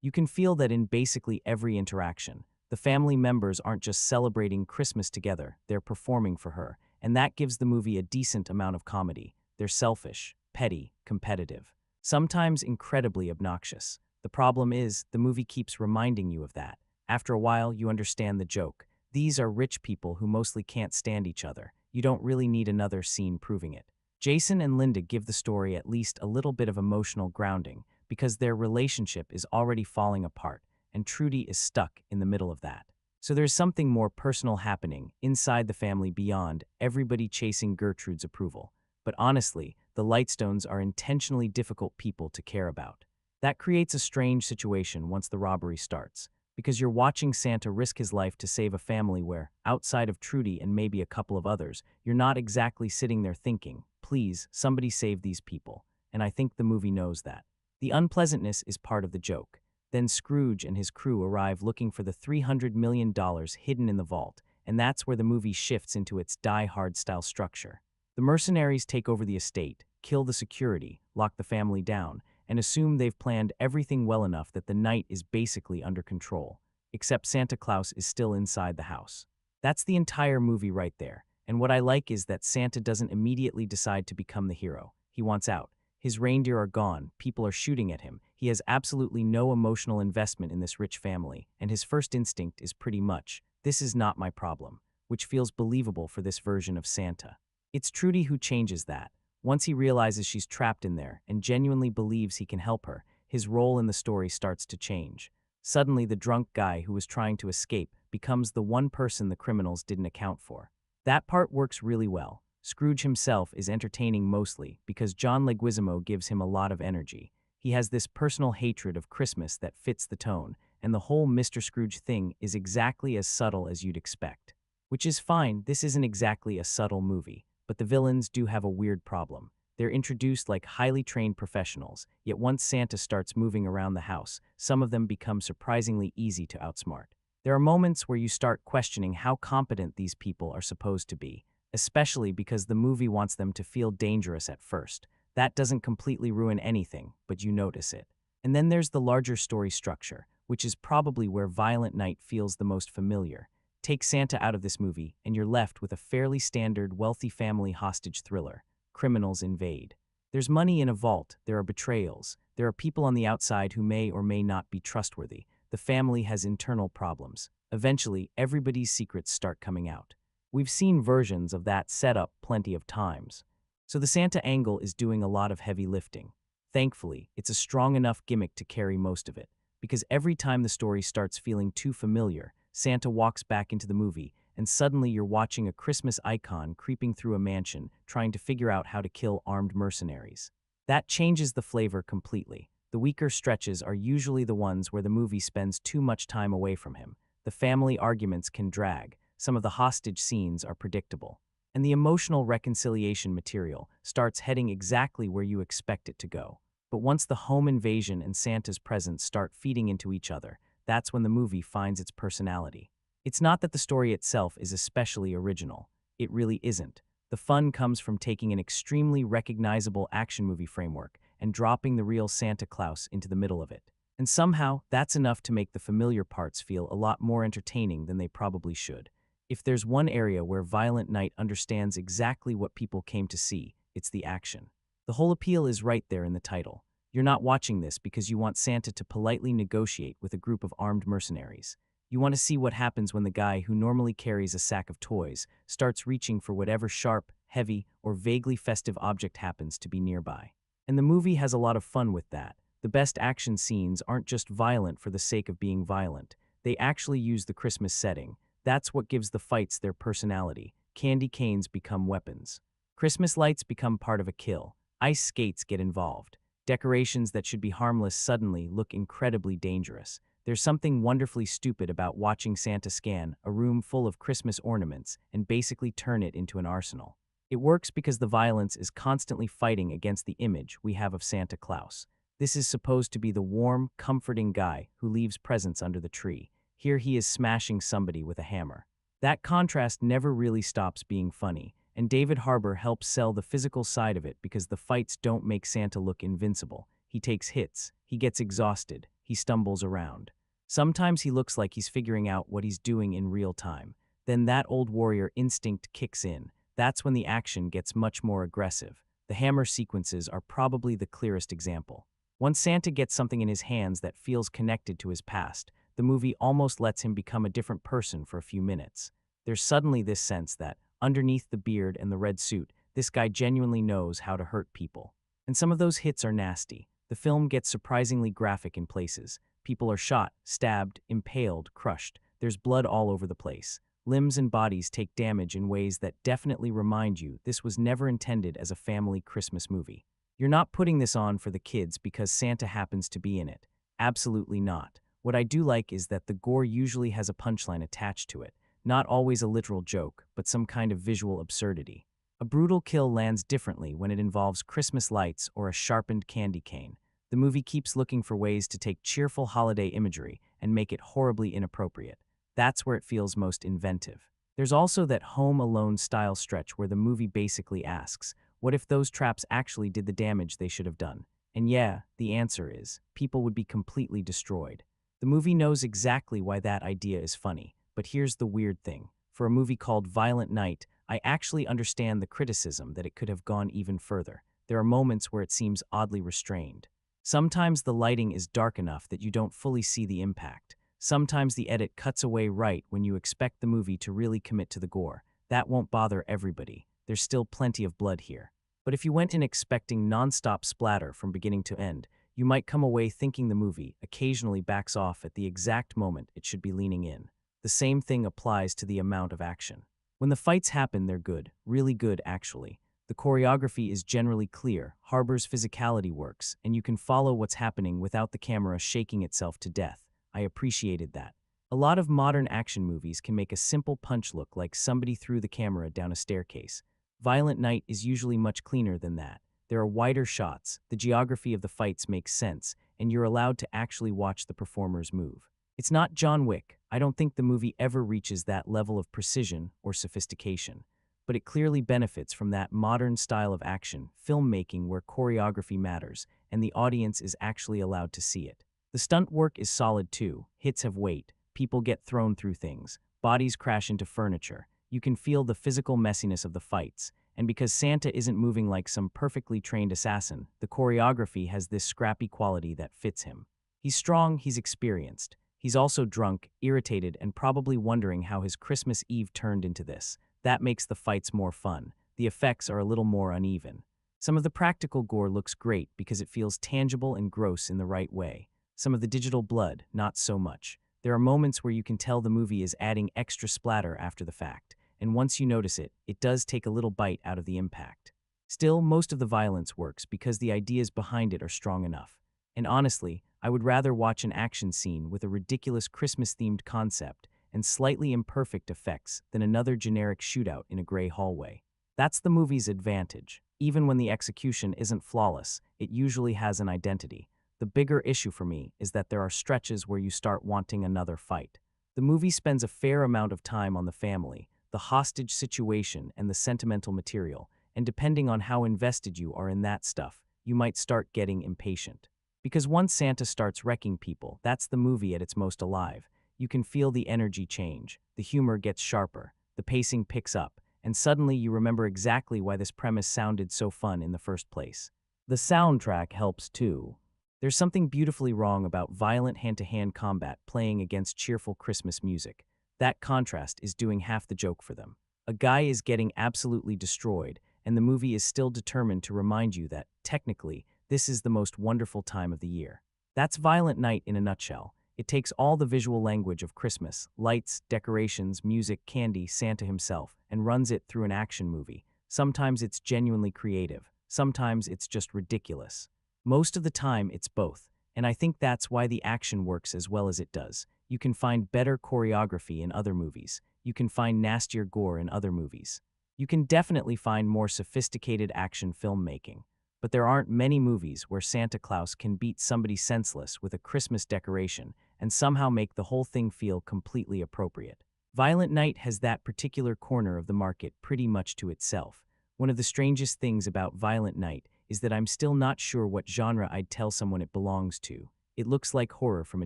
You can feel that in basically every interaction. The family members aren't just celebrating Christmas together, they're performing for her, and that gives the movie a decent amount of comedy. They're selfish, petty, competitive, sometimes incredibly obnoxious. The problem is, the movie keeps reminding you of that. After a while, you understand the joke. These are rich people who mostly can't stand each other. You don't really need another scene proving it. Jason and Linda give the story at least a little bit of emotional grounding because their relationship is already falling apart, and Trudy is stuck in the middle of that. So there's something more personal happening inside the family beyond everybody chasing Gertrude's approval. But honestly, the Lightstones are intentionally difficult people to care about. That creates a strange situation once the robbery starts, because you're watching Santa risk his life to save a family where, outside of Trudy and maybe a couple of others, you're not exactly sitting there thinking, please, somebody save these people. And I think the movie knows that. The unpleasantness is part of the joke. Then Scrooge and his crew arrive looking for the $300 million hidden in the vault, and that's where the movie shifts into its die-hard style structure. The mercenaries take over the estate, kill the security, lock the family down, and assume they've planned everything well enough that the night is basically under control, except Santa Claus is still inside the house. That's the entire movie right there, and what I like is that Santa doesn't immediately decide to become the hero. He wants out. His reindeer are gone, people are shooting at him, he has absolutely no emotional investment in this rich family, and his first instinct is pretty much, this is not my problem, which feels believable for this version of Santa. It's Trudy who changes that. Once he realizes she's trapped in there and genuinely believes he can help her, his role in the story starts to change. Suddenly, the drunk guy who was trying to escape becomes the one person the criminals didn't account for. That part works really well. Scrooge himself is entertaining mostly because John Leguizamo gives him a lot of energy. He has this personal hatred of Christmas that fits the tone, and the whole Mr. Scrooge thing is exactly as subtle as you'd expect. Which is fine, this isn't exactly a subtle movie. But the villains do have a weird problem. They're introduced like highly trained professionals, yet once Santa starts moving around the house, some of them become surprisingly easy to outsmart. There are moments where you start questioning how competent these people are supposed to be, especially because the movie wants them to feel dangerous at first. That doesn't completely ruin anything, but you notice it. And then there's the larger story structure, which is probably where Violent Night feels the most familiar. Take Santa out of this movie, and you're left with a fairly standard wealthy family hostage thriller. Criminals invade. There's money in a vault, there are betrayals, there are people on the outside who may or may not be trustworthy. The family has internal problems. Eventually, everybody's secrets start coming out. We've seen versions of that setup plenty of times. So the Santa angle is doing a lot of heavy lifting. Thankfully, it's a strong enough gimmick to carry most of it, because every time the story starts feeling too familiar, Santa walks back into the movie, and suddenly you're watching a Christmas icon creeping through a mansion, trying to figure out how to kill armed mercenaries. That changes the flavor completely. The weaker stretches are usually the ones where the movie spends too much time away from him. The family arguments can drag, some of the hostage scenes are predictable, and the emotional reconciliation material starts heading exactly where you expect it to go. But once the home invasion and Santa's presence start feeding into each other, that's when the movie finds its personality. It's not that the story itself is especially original. It really isn't. The fun comes from taking an extremely recognizable action movie framework and dropping the real Santa Claus into the middle of it. And somehow, that's enough to make the familiar parts feel a lot more entertaining than they probably should. If there's one area where Violent Night understands exactly what people came to see, it's the action. The whole appeal is right there in the title. You're not watching this because you want Santa to politely negotiate with a group of armed mercenaries. You want to see what happens when the guy who normally carries a sack of toys starts reaching for whatever sharp, heavy, or vaguely festive object happens to be nearby. And the movie has a lot of fun with that. The best action scenes aren't just violent for the sake of being violent. They actually use the Christmas setting. That's what gives the fights their personality. Candy canes become weapons. Christmas lights become part of a kill. Ice skates get involved. Decorations that should be harmless suddenly look incredibly dangerous. There's something wonderfully stupid about watching Santa scan a room full of Christmas ornaments and basically turn it into an arsenal. It works because the violence is constantly fighting against the image we have of Santa Claus. This is supposed to be the warm, comforting guy who leaves presents under the tree. Here he is smashing somebody with a hammer. That contrast never really stops being funny, and David Harbour helps sell the physical side of it because the fights don't make Santa look invincible. He takes hits, he gets exhausted, he stumbles around. Sometimes he looks like he's figuring out what he's doing in real time. Then that old warrior instinct kicks in. That's when the action gets much more aggressive. The hammer sequences are probably the clearest example. Once Santa gets something in his hands that feels connected to his past, the movie almost lets him become a different person for a few minutes. There's suddenly this sense that, underneath the beard and the red suit, this guy genuinely knows how to hurt people. And some of those hits are nasty. The film gets surprisingly graphic in places. People are shot, stabbed, impaled, crushed. There's blood all over the place. Limbs and bodies take damage in ways that definitely remind you this was never intended as a family Christmas movie. You're not putting this on for the kids because Santa happens to be in it. Absolutely not. What I do like is that the gore usually has a punchline attached to it, not always a literal joke, but some kind of visual absurdity. A brutal kill lands differently when it involves Christmas lights or a sharpened candy cane. The movie keeps looking for ways to take cheerful holiday imagery and make it horribly inappropriate. That's where it feels most inventive. There's also that Home Alone style stretch where the movie basically asks, what if those traps actually did the damage they should have done? And yeah, the answer is, people would be completely destroyed. The movie knows exactly why that idea is funny, but here's the weird thing. For a movie called Violent Night, I actually understand the criticism that it could have gone even further. There are moments where it seems oddly restrained. Sometimes the lighting is dark enough that you don't fully see the impact. Sometimes the edit cuts away right when you expect the movie to really commit to the gore. That won't bother everybody. There's still plenty of blood here. But if you went in expecting non-stop splatter from beginning to end, you might come away thinking the movie occasionally backs off at the exact moment it should be leaning in. The same thing applies to the amount of action. When the fights happen, they're good, really good actually. The choreography is generally clear, Harbour's physicality works, and you can follow what's happening without the camera shaking itself to death. I appreciated that. A lot of modern action movies can make a simple punch look like somebody threw the camera down a staircase. Violent Night is usually much cleaner than that. There are wider shots, the geography of the fights makes sense, and you're allowed to actually watch the performers move. It's not John Wick. I don't think the movie ever reaches that level of precision or sophistication, but it clearly benefits from that modern style of action, filmmaking where choreography matters, and the audience is actually allowed to see it. The stunt work is solid too. Hits have weight, people get thrown through things, bodies crash into furniture. You can feel the physical messiness of the fights, and because Santa isn't moving like some perfectly trained assassin, the choreography has this scrappy quality that fits him. He's strong, he's experienced. He's also drunk, irritated, and probably wondering how his Christmas Eve turned into this. That makes the fights more fun. The effects are a little more uneven. Some of the practical gore looks great because it feels tangible and gross in the right way. Some of the digital blood, not so much. There are moments where you can tell the movie is adding extra splatter after the fact, and once you notice it, it does take a little bite out of the impact. Still, most of the violence works because the ideas behind it are strong enough. And honestly, I would rather watch an action scene with a ridiculous Christmas-themed concept and slightly imperfect effects than another generic shootout in a gray hallway. That's the movie's advantage. Even when the execution isn't flawless, it usually has an identity. The bigger issue for me is that there are stretches where you start wanting another fight. The movie spends a fair amount of time on the family, the hostage situation, and the sentimental material, and depending on how invested you are in that stuff, you might start getting impatient. Because once Santa starts wrecking people, that's the movie at its most alive. You can feel the energy change, the humor gets sharper, the pacing picks up, and suddenly you remember exactly why this premise sounded so fun in the first place. The soundtrack helps too. There's something beautifully wrong about violent hand-to-hand combat playing against cheerful Christmas music. That contrast is doing half the joke for them. A guy is getting absolutely destroyed, and the movie is still determined to remind you that, technically, this is the most wonderful time of the year. That's Violent Night in a nutshell. It takes all the visual language of Christmas, lights, decorations, music, candy, Santa himself, and runs it through an action movie. Sometimes it's genuinely creative. Sometimes it's just ridiculous. Most of the time, it's both, and I think that's why the action works as well as it does. You can find better choreography in other movies. You can find nastier gore in other movies. You can definitely find more sophisticated action filmmaking. But there aren't many movies where Santa Claus can beat somebody senseless with a Christmas decoration and somehow make the whole thing feel completely appropriate. Violent Night has that particular corner of the market pretty much to itself. One of the strangest things about Violent Night is that I'm still not sure what genre I'd tell someone it belongs to. It looks like horror from a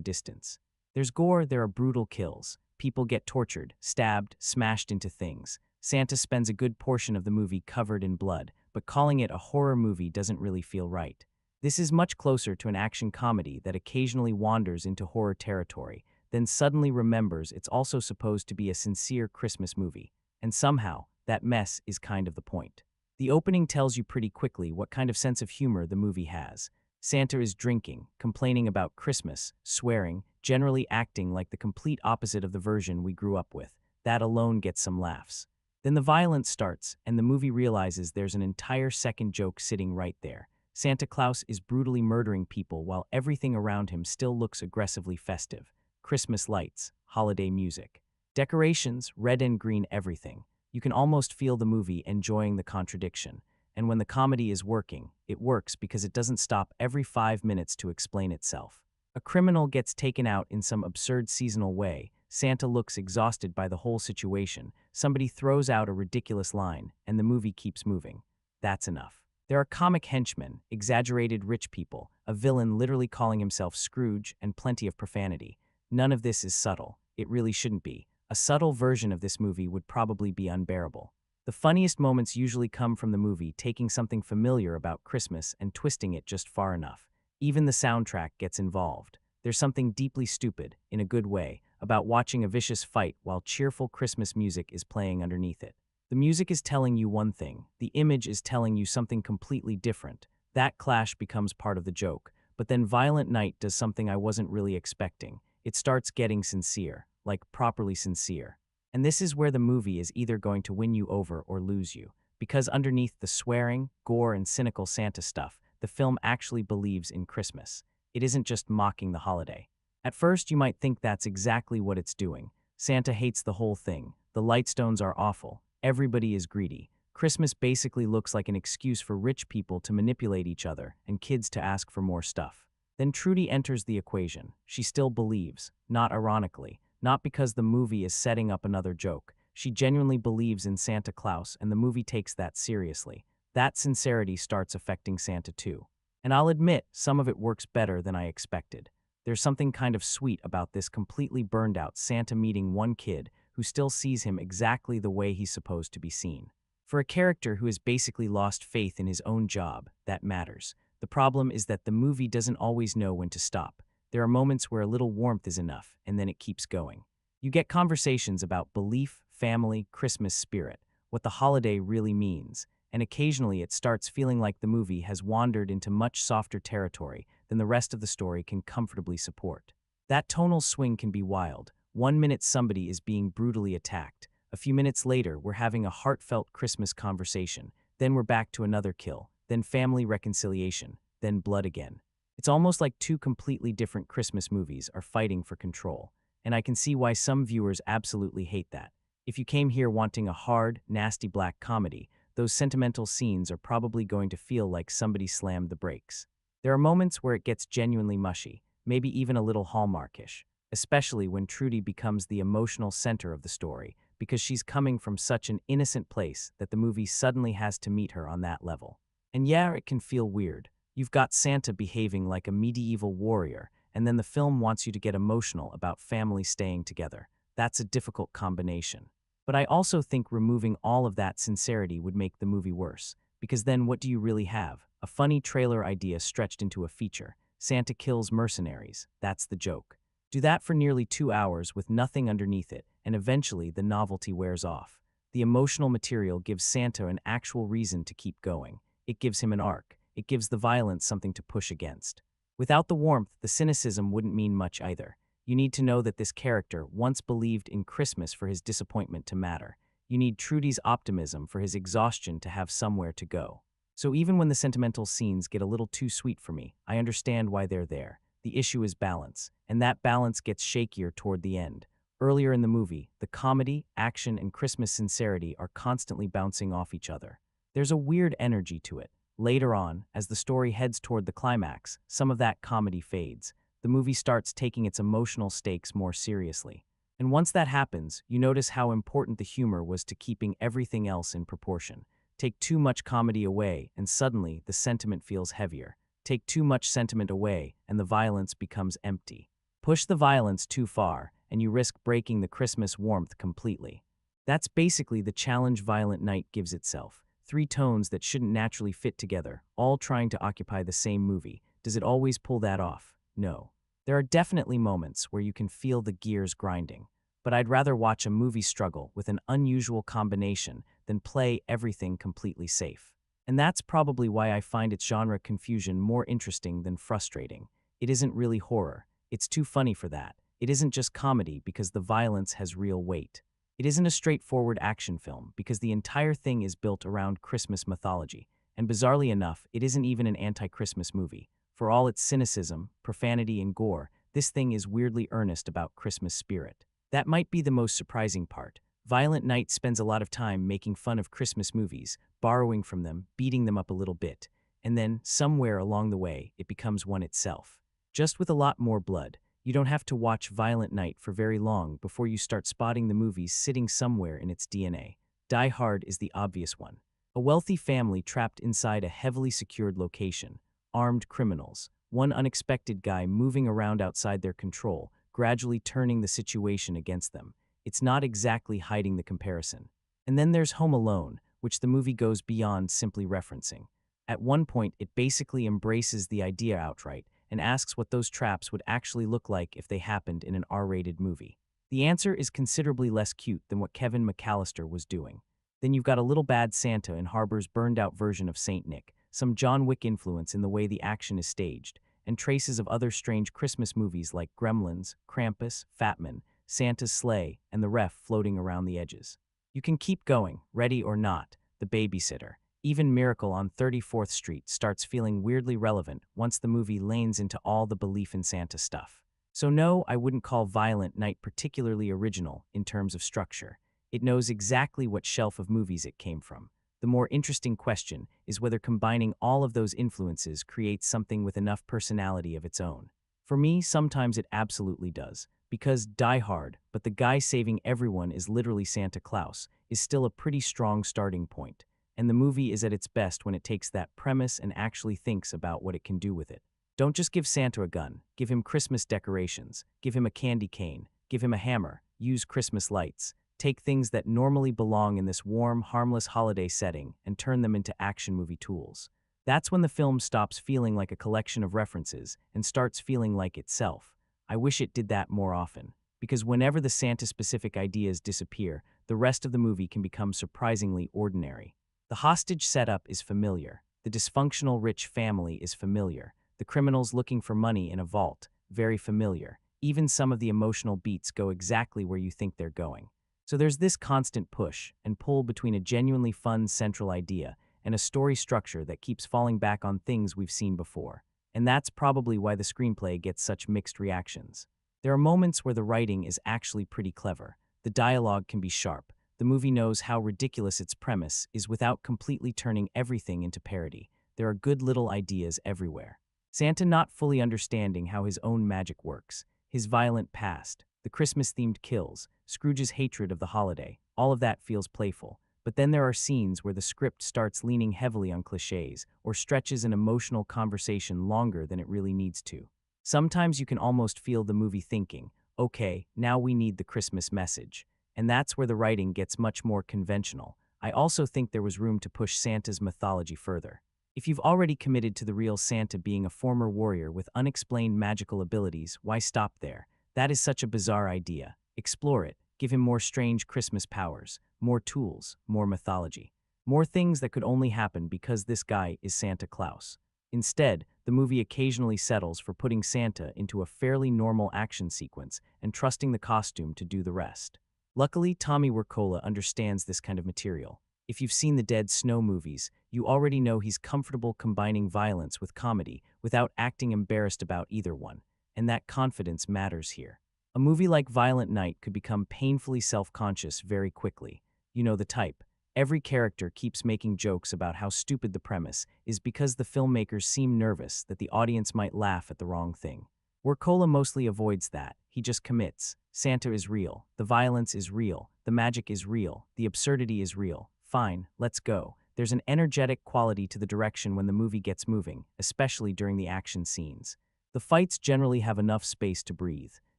distance. There's gore, there are brutal kills. People get tortured, stabbed, smashed into things. Santa spends a good portion of the movie covered in blood, but calling it a horror movie doesn't really feel right. This is much closer to an action comedy that occasionally wanders into horror territory, then suddenly remembers it's also supposed to be a sincere Christmas movie. And somehow, that mess is kind of the point. The opening tells you pretty quickly what kind of sense of humor the movie has. Santa is drinking, complaining about Christmas, swearing, generally acting like the complete opposite of the version we grew up with. That alone gets some laughs. Then the violence starts, and the movie realizes there's an entire second joke sitting right there. Santa Claus is brutally murdering people while everything around him still looks aggressively festive. Christmas lights, holiday music, decorations, red and green everything. You can almost feel the movie enjoying the contradiction. And when the comedy is working, it works because it doesn't stop every 5 minutes to explain itself. A criminal gets taken out in some absurd seasonal way. Santa looks exhausted by the whole situation. Somebody throws out a ridiculous line, and the movie keeps moving. That's enough. There are comic henchmen, exaggerated rich people, a villain literally calling himself Scrooge, and plenty of profanity. None of this is subtle. It really shouldn't be. A subtle version of this movie would probably be unbearable. The funniest moments usually come from the movie taking something familiar about Christmas and twisting it just far enough. Even the soundtrack gets involved. There's something deeply stupid, in a good way, about watching a vicious fight while cheerful Christmas music is playing underneath it. The music is telling you one thing, the image is telling you something completely different. That clash becomes part of the joke. But then Violent Night does something I wasn't really expecting. It starts getting sincere, like properly sincere. And this is where the movie is either going to win you over or lose you. Because underneath the swearing, gore, and cynical Santa stuff, the film actually believes in Christmas. It isn't just mocking the holiday. At first, you might think that's exactly what it's doing. Santa hates the whole thing. The Lightstones are awful. Everybody is greedy. Christmas basically looks like an excuse for rich people to manipulate each other and kids to ask for more stuff. Then Trudy enters the equation. She still believes, not ironically, not because the movie is setting up another joke. She genuinely believes in Santa Claus, and the movie takes that seriously. That sincerity starts affecting Santa too. And I'll admit, some of it works better than I expected. There's something kind of sweet about this completely burned out Santa meeting one kid who still sees him exactly the way he's supposed to be seen. For a character who has basically lost faith in his own job, that matters. The problem is that the movie doesn't always know when to stop. There are moments where a little warmth is enough, and then it keeps going. You get conversations about belief, family, Christmas spirit, what the holiday really means, and occasionally it starts feeling like the movie has wandered into much softer territory than the rest of the story can comfortably support. That tonal swing can be wild. 1 minute somebody is being brutally attacked. A few minutes later, we're having a heartfelt Christmas conversation. Then we're back to another kill, then family reconciliation, then blood again. It's almost like two completely different Christmas movies are fighting for control. And I can see why some viewers absolutely hate that. If you came here wanting a hard, nasty black comedy, those sentimental scenes are probably going to feel like somebody slammed the brakes. There are moments where it gets genuinely mushy, maybe even a little Hallmarkish, especially when Trudy becomes the emotional center of the story, because she's coming from such an innocent place that the movie suddenly has to meet her on that level. And yeah, it can feel weird. You've got Santa behaving like a medieval warrior, and then the film wants you to get emotional about family staying together. That's a difficult combination. But I also think removing all of that sincerity would make the movie worse, because then what do you really have? A funny trailer idea stretched into a feature. Santa kills mercenaries. That's the joke. Do that for nearly 2 hours with nothing underneath it, and eventually the novelty wears off. The emotional material gives Santa an actual reason to keep going. It gives him an arc. It gives the violence something to push against. Without the warmth, the cynicism wouldn't mean much either. You need to know that this character once believed in Christmas for his disappointment to matter. You need Trudy's optimism for his exhaustion to have somewhere to go. So even when the sentimental scenes get a little too sweet for me, I understand why they're there. The issue is balance, and that balance gets shakier toward the end. Earlier in the movie, the comedy, action, and Christmas sincerity are constantly bouncing off each other. There's a weird energy to it. Later on, as the story heads toward the climax, some of that comedy fades. The movie starts taking its emotional stakes more seriously. And once that happens, you notice how important the humor was to keeping everything else in proportion. Take too much comedy away, and suddenly the sentiment feels heavier. Take too much sentiment away, and the violence becomes empty. Push the violence too far, and you risk breaking the Christmas warmth completely. That's basically the challenge Violent Night gives itself. 3 tones that shouldn't naturally fit together, all trying to occupy the same movie. Does it always pull that off? No. There are definitely moments where you can feel the gears grinding, but I'd rather watch a movie struggle with an unusual combination than play everything completely safe. And that's probably why I find its genre confusion more interesting than frustrating. It isn't really horror. It's too funny for that. It isn't just comedy because the violence has real weight. It isn't a straightforward action film because the entire thing is built around Christmas mythology. And bizarrely enough, it isn't even an anti-Christmas movie. For all its cynicism, profanity, and gore, this thing is weirdly earnest about Christmas spirit. That might be the most surprising part. Violent Night spends a lot of time making fun of Christmas movies, borrowing from them, beating them up a little bit, and then, somewhere along the way, it becomes one itself. Just with a lot more blood. You don't have to watch Violent Night for very long before you start spotting the movies sitting somewhere in its DNA. Die Hard is the obvious one. A wealthy family trapped inside a heavily secured location, armed criminals, one unexpected guy moving around outside their control, gradually turning the situation against them. It's not exactly hiding the comparison. And then there's Home Alone, which the movie goes beyond simply referencing. At one point, it basically embraces the idea outright and asks what those traps would actually look like if they happened in an R-rated movie. The answer is considerably less cute than what Kevin McAllister was doing. Then you've got a little bad Santa in Harbour's burned-out version of Saint Nick, some John Wick influence in the way the action is staged, and traces of other strange Christmas movies like Gremlins, Krampus, Fatman, Santa's Sleigh, and The Ref floating around the edges. You can keep going, Ready or Not, The Babysitter. Even Miracle on 34th Street starts feeling weirdly relevant once the movie lanes into all the belief in Santa stuff. So no, I wouldn't call Violent Night particularly original in terms of structure. It knows exactly what shelf of movies it came from. The more interesting question is whether combining all of those influences creates something with enough personality of its own. For me, sometimes it absolutely does. Because Die Hard, but the guy saving everyone is literally Santa Claus, is still a pretty strong starting point. And the movie is at its best when it takes that premise and actually thinks about what it can do with it. Don't just give Santa a gun, give him Christmas decorations, give him a candy cane, give him a hammer, use Christmas lights. Take things that normally belong in this warm, harmless holiday setting and turn them into action movie tools. That's when the film stops feeling like a collection of references and starts feeling like itself. I wish it did that more often, because whenever the Santa-specific ideas disappear, the rest of the movie can become surprisingly ordinary. The hostage setup is familiar. The dysfunctional rich family is familiar. The criminals looking for money in a vault, very familiar. Even some of the emotional beats go exactly where you think they're going. So there's this constant push and pull between a genuinely fun central idea and a story structure that keeps falling back on things we've seen before. And that's probably why the screenplay gets such mixed reactions. There are moments where the writing is actually pretty clever. The dialogue can be sharp. The movie knows how ridiculous its premise is without completely turning everything into parody. There are good little ideas everywhere. Santa not fully understanding how his own magic works, his violent past, the Christmas-themed kills, Scrooge's hatred of the holiday, all of that feels playful. But then there are scenes where the script starts leaning heavily on cliches or stretches an emotional conversation longer than it really needs to. Sometimes you can almost feel the movie thinking, okay, now we need the Christmas message. And that's where the writing gets much more conventional. I also think there was room to push Santa's mythology further. If you've already committed to the real Santa being a former warrior with unexplained magical abilities, why stop there? That is such a bizarre idea. Explore it. Give him more strange Christmas powers, more tools, more mythology, more things that could only happen because this guy is Santa Claus. Instead, the movie occasionally settles for putting Santa into a fairly normal action sequence and trusting the costume to do the rest. Luckily, Tommy Wirkola understands this kind of material. If you've seen the Dead Snow movies, you already know he's comfortable combining violence with comedy without acting embarrassed about either one, and that confidence matters here. A movie like Violent Night could become painfully self-conscious very quickly. You know the type. Every character keeps making jokes about how stupid the premise is because the filmmakers seem nervous that the audience might laugh at the wrong thing. Wirkola mostly avoids that. He just commits. Santa is real. The violence is real. The magic is real. The absurdity is real. Fine, let's go. There's an energetic quality to the direction when the movie gets moving, especially during the action scenes. The fights generally have enough space to breathe.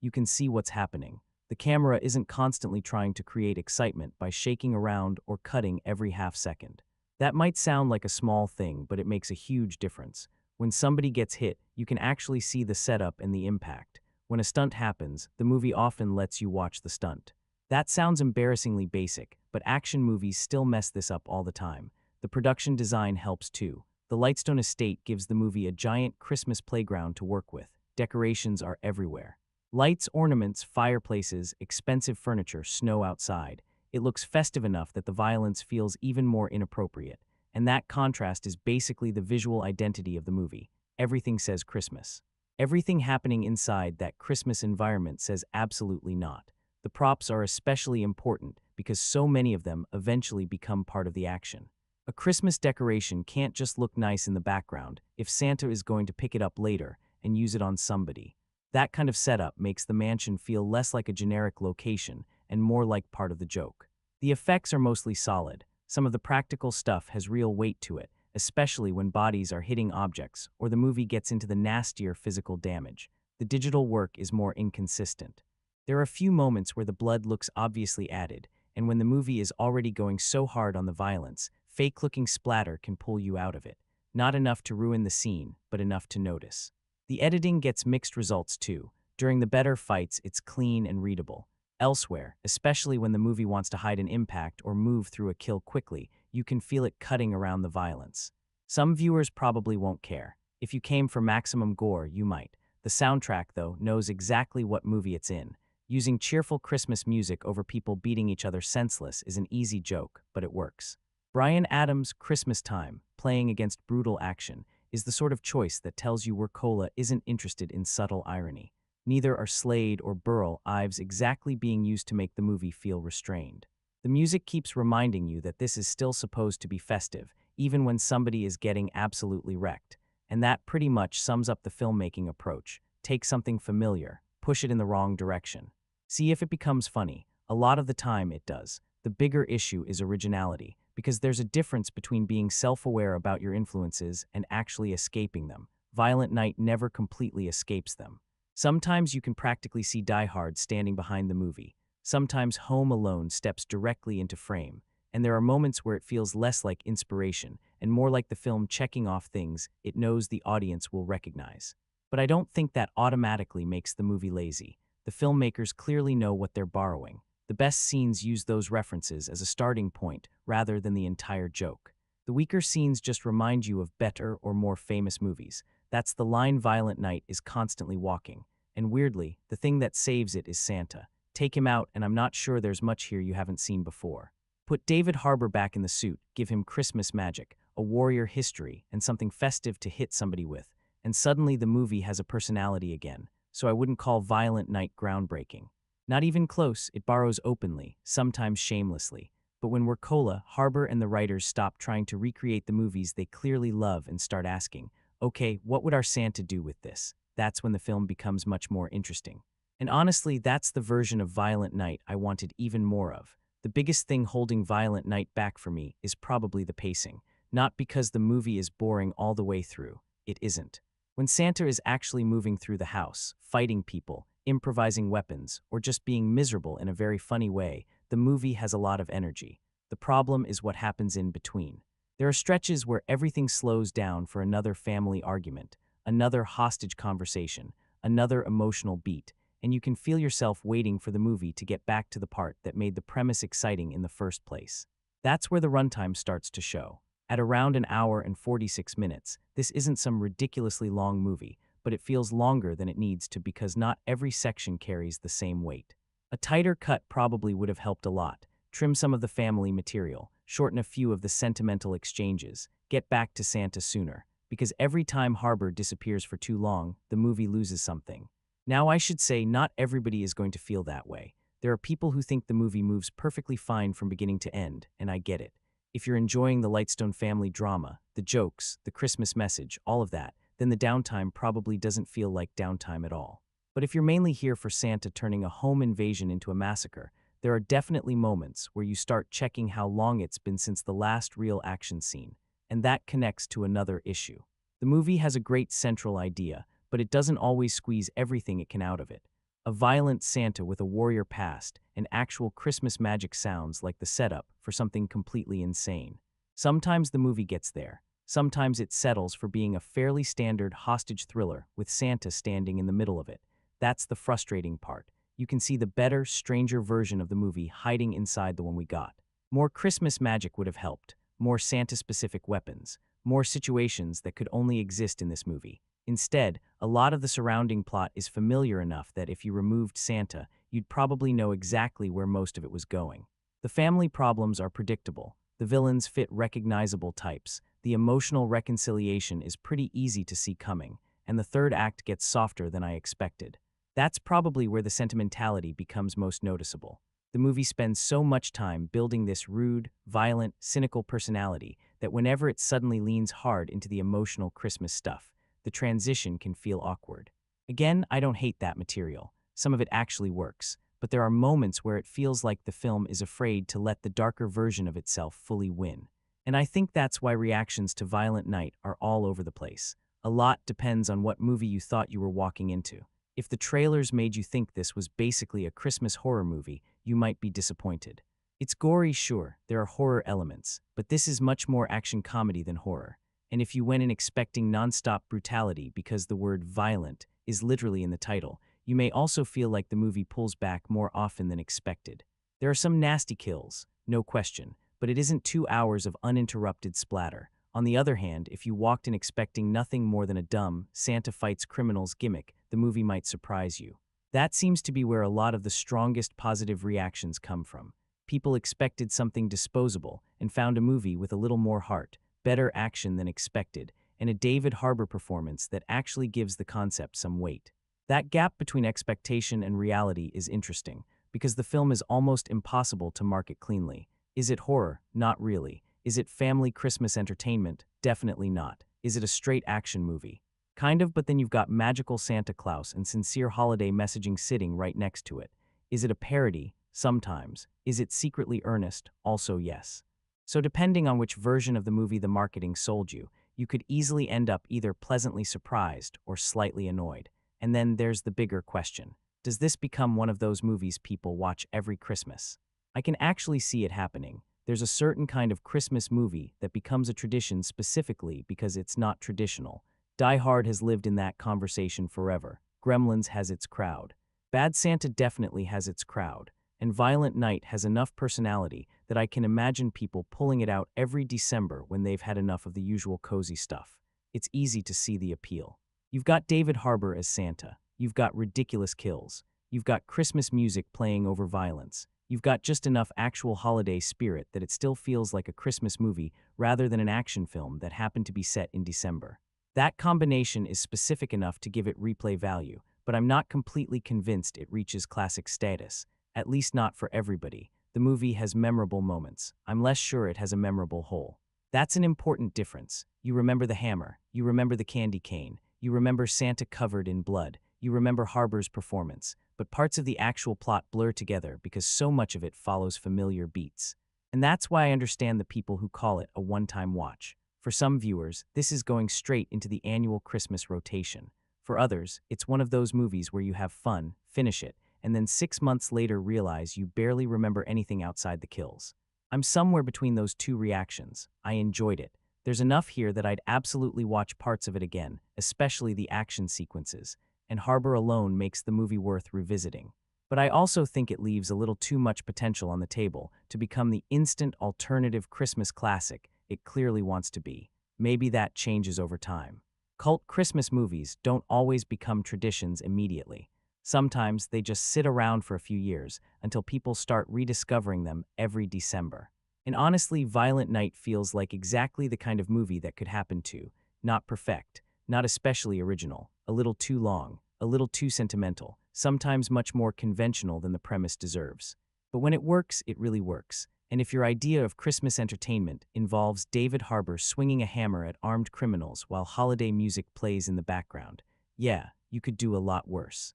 You can see what's happening. The camera isn't constantly trying to create excitement by shaking around or cutting every half second. That might sound like a small thing, but it makes a huge difference. When somebody gets hit, you can actually see the setup and the impact. When a stunt happens, the movie often lets you watch the stunt. That sounds embarrassingly basic, but action movies still mess this up all the time. The production design helps too. The Lightstone estate gives the movie a giant Christmas playground to work with. decorations are everywhere. Lights, ornaments, fireplaces, expensive furniture, snow outside. It looks festive enough that the violence feels even more inappropriate. And that contrast is basically the visual identity of the movie. Everything says Christmas. Everything happening inside that Christmas environment says absolutely not. The props are especially important because so many of them eventually become part of the action. A Christmas decoration can't just look nice in the background if Santa is going to pick it up later and use it on somebody. That kind of setup makes the mansion feel less like a generic location and more like part of the joke. The effects are mostly solid. Some of the practical stuff has real weight to it, especially when bodies are hitting objects or the movie gets into the nastier physical damage. The digital work is more inconsistent. There are a few moments where the blood looks obviously added, and when the movie is already going so hard on the violence, fake-looking splatter can pull you out of it. Not enough to ruin the scene, but enough to notice. The editing gets mixed results too. During the better fights, it's clean and readable. Elsewhere, especially when the movie wants to hide an impact or move through a kill quickly, you can feel it cutting around the violence. Some viewers probably won't care. If you came for maximum gore, you might. The soundtrack, though, knows exactly what movie it's in. Using cheerful Christmas music over people beating each other senseless is an easy joke, but it works. Bryan Adams' Christmas Time, playing against brutal action, is the sort of choice that tells you Wirkola isn't interested in subtle irony. Neither are Slade or Burl Ives exactly being used to make the movie feel restrained. The music keeps reminding you that this is still supposed to be festive, even when somebody is getting absolutely wrecked. And that pretty much sums up the filmmaking approach. Take something familiar, push it in the wrong direction. See if it becomes funny. A lot of the time it does. The bigger issue is originality, because there's a difference between being self-aware about your influences and actually escaping them. Violent Night never completely escapes them. Sometimes you can practically see Die Hard standing behind the movie. Sometimes Home Alone steps directly into frame. And there are moments where it feels less like inspiration and more like the film checking off things it knows the audience will recognize. But I don't think that automatically makes the movie lazy. The filmmakers clearly know what they're borrowing. The best scenes use those references as a starting point rather than the entire joke. The weaker scenes just remind you of better or more famous movies. That's the line Violent Night is constantly walking. And weirdly, the thing that saves it is Santa. Take him out and I'm not sure there's much here you haven't seen before. Put David Harbour back in the suit, give him Christmas magic, a warrior history, and something festive to hit somebody with. And suddenly the movie has a personality again, so I wouldn't call Violent Night groundbreaking. Not even close, it borrows openly, sometimes shamelessly. But when Wirkola, Harbour, and the writers stop trying to recreate the movies they clearly love and start asking, okay, what would our Santa do with this? That's when the film becomes much more interesting. And honestly, that's the version of Violent Night I wanted even more of. The biggest thing holding Violent Night back for me is probably the pacing. Not because the movie is boring all the way through. It isn't. When Santa is actually moving through the house, fighting people, improvising weapons, or just being miserable in a very funny way, the movie has a lot of energy. The problem is what happens in between. There are stretches where everything slows down for another family argument, another hostage conversation, another emotional beat, and you can feel yourself waiting for the movie to get back to the part that made the premise exciting in the first place. That's where the runtime starts to show. At around an hour and 46 minutes, this isn't some ridiculously long movie, but it feels longer than it needs to because not every section carries the same weight. A tighter cut probably would have helped a lot. Trim some of the family material, shorten a few of the sentimental exchanges, get back to Santa sooner, because every time Harbour disappears for too long, the movie loses something. Now I should say not everybody is going to feel that way. There are people who think the movie moves perfectly fine from beginning to end, and I get it. If you're enjoying the Lightstone family drama, the jokes, the Christmas message, all of that, then the downtime probably doesn't feel like downtime at all. But if you're mainly here for Santa turning a home invasion into a massacre, there are definitely moments where you start checking how long it's been since the last real action scene, and that connects to another issue. The movie has a great central idea, but it doesn't always squeeze everything it can out of it. A violent Santa with a warrior past and actual Christmas magic sounds like the setup for something completely insane. Sometimes the movie gets there. Sometimes it settles for being a fairly standard hostage thriller with Santa standing in the middle of it. That's the frustrating part. You can see the better, stranger version of the movie hiding inside the one we got. More Christmas magic would have helped. More Santa-specific weapons. More situations that could only exist in this movie. Instead, A lot of the surrounding plot is familiar enough that if you removed Santa, you'd probably know exactly where most of it was going. The family problems are predictable. The villains fit recognizable types. The emotional reconciliation is pretty easy to see coming, and the third act gets softer than I expected. That's probably where the sentimentality becomes most noticeable. The movie spends so much time building this rude, violent, cynical personality that whenever it suddenly leans hard into the emotional Christmas stuff, the transition can feel awkward. Again, I don't hate that material. Some of it actually works, but there are moments where it feels like the film is afraid to let the darker version of itself fully win. And I think that's why reactions to Violent Night are all over the place. A lot depends on what movie you thought you were walking into. If the trailers made you think this was basically a Christmas horror movie, you might be disappointed. It's gory, sure, there are horror elements, but this is much more action comedy than horror. And if you went in expecting nonstop brutality because the word violent is literally in the title, you may also feel like the movie pulls back more often than expected. There are some nasty kills, no question, but it isn't 2 hours of uninterrupted splatter. On the other hand, if you walked in expecting nothing more than a dumb Santa fights criminals gimmick, the movie might surprise you. That seems to be where a lot of the strongest positive reactions come from. People expected something disposable and found a movie with a little more heart, better action than expected, and a David Harbour performance that actually gives the concept some weight. That gap between expectation and reality is interesting, because the film is almost impossible to market cleanly. Is it horror? Not really. Is it family Christmas entertainment? Definitely not. Is it a straight action movie? Kind of, but then you've got magical Santa Claus and sincere holiday messaging sitting right next to it. Is it a parody? Sometimes. Is it secretly earnest? Also yes. So depending on which version of the movie the marketing sold you, you could easily end up either pleasantly surprised or slightly annoyed. And then there's the bigger question. Does this become one of those movies people watch every Christmas? I can actually see it happening. There's a certain kind of Christmas movie that becomes a tradition specifically because it's not traditional. Die Hard has lived in that conversation forever. Gremlins has its crowd. Bad Santa definitely has its crowd. And Violent Night has enough personality that I can imagine people pulling it out every December when they've had enough of the usual cozy stuff. It's easy to see the appeal. You've got David Harbour as Santa. You've got ridiculous kills. You've got Christmas music playing over violence. You've got just enough actual holiday spirit that it still feels like a Christmas movie rather than an action film that happened to be set in December. That combination is specific enough to give it replay value, but I'm not completely convinced it reaches classic status, at least not for everybody. The movie has memorable moments. I'm less sure it has a memorable whole. That's an important difference. You remember the hammer. You remember the candy cane. You remember Santa covered in blood. You remember Harbour's performance. But parts of the actual plot blur together because so much of it follows familiar beats. And that's why I understand the people who call it a one-time watch. For some viewers, this is going straight into the annual Christmas rotation. For others, it's one of those movies where you have fun, finish it, and then 6 months later realize you barely remember anything outside the kills. I'm somewhere between those two reactions. I enjoyed it. There's enough here that I'd absolutely watch parts of it again, especially the action sequences, and Harbour alone makes the movie worth revisiting. But I also think it leaves a little too much potential on the table to become the instant alternative Christmas classic it clearly wants to be. Maybe that changes over time. Cult Christmas movies don't always become traditions immediately. Sometimes they just sit around for a few years until people start rediscovering them every December. And honestly, Violent Night feels like exactly the kind of movie that could happen to. Not perfect, not especially original, a little too long, a little too sentimental, sometimes much more conventional than the premise deserves. But when it works, it really works. And if your idea of Christmas entertainment involves David Harbour swinging a hammer at armed criminals while holiday music plays in the background, yeah, you could do a lot worse.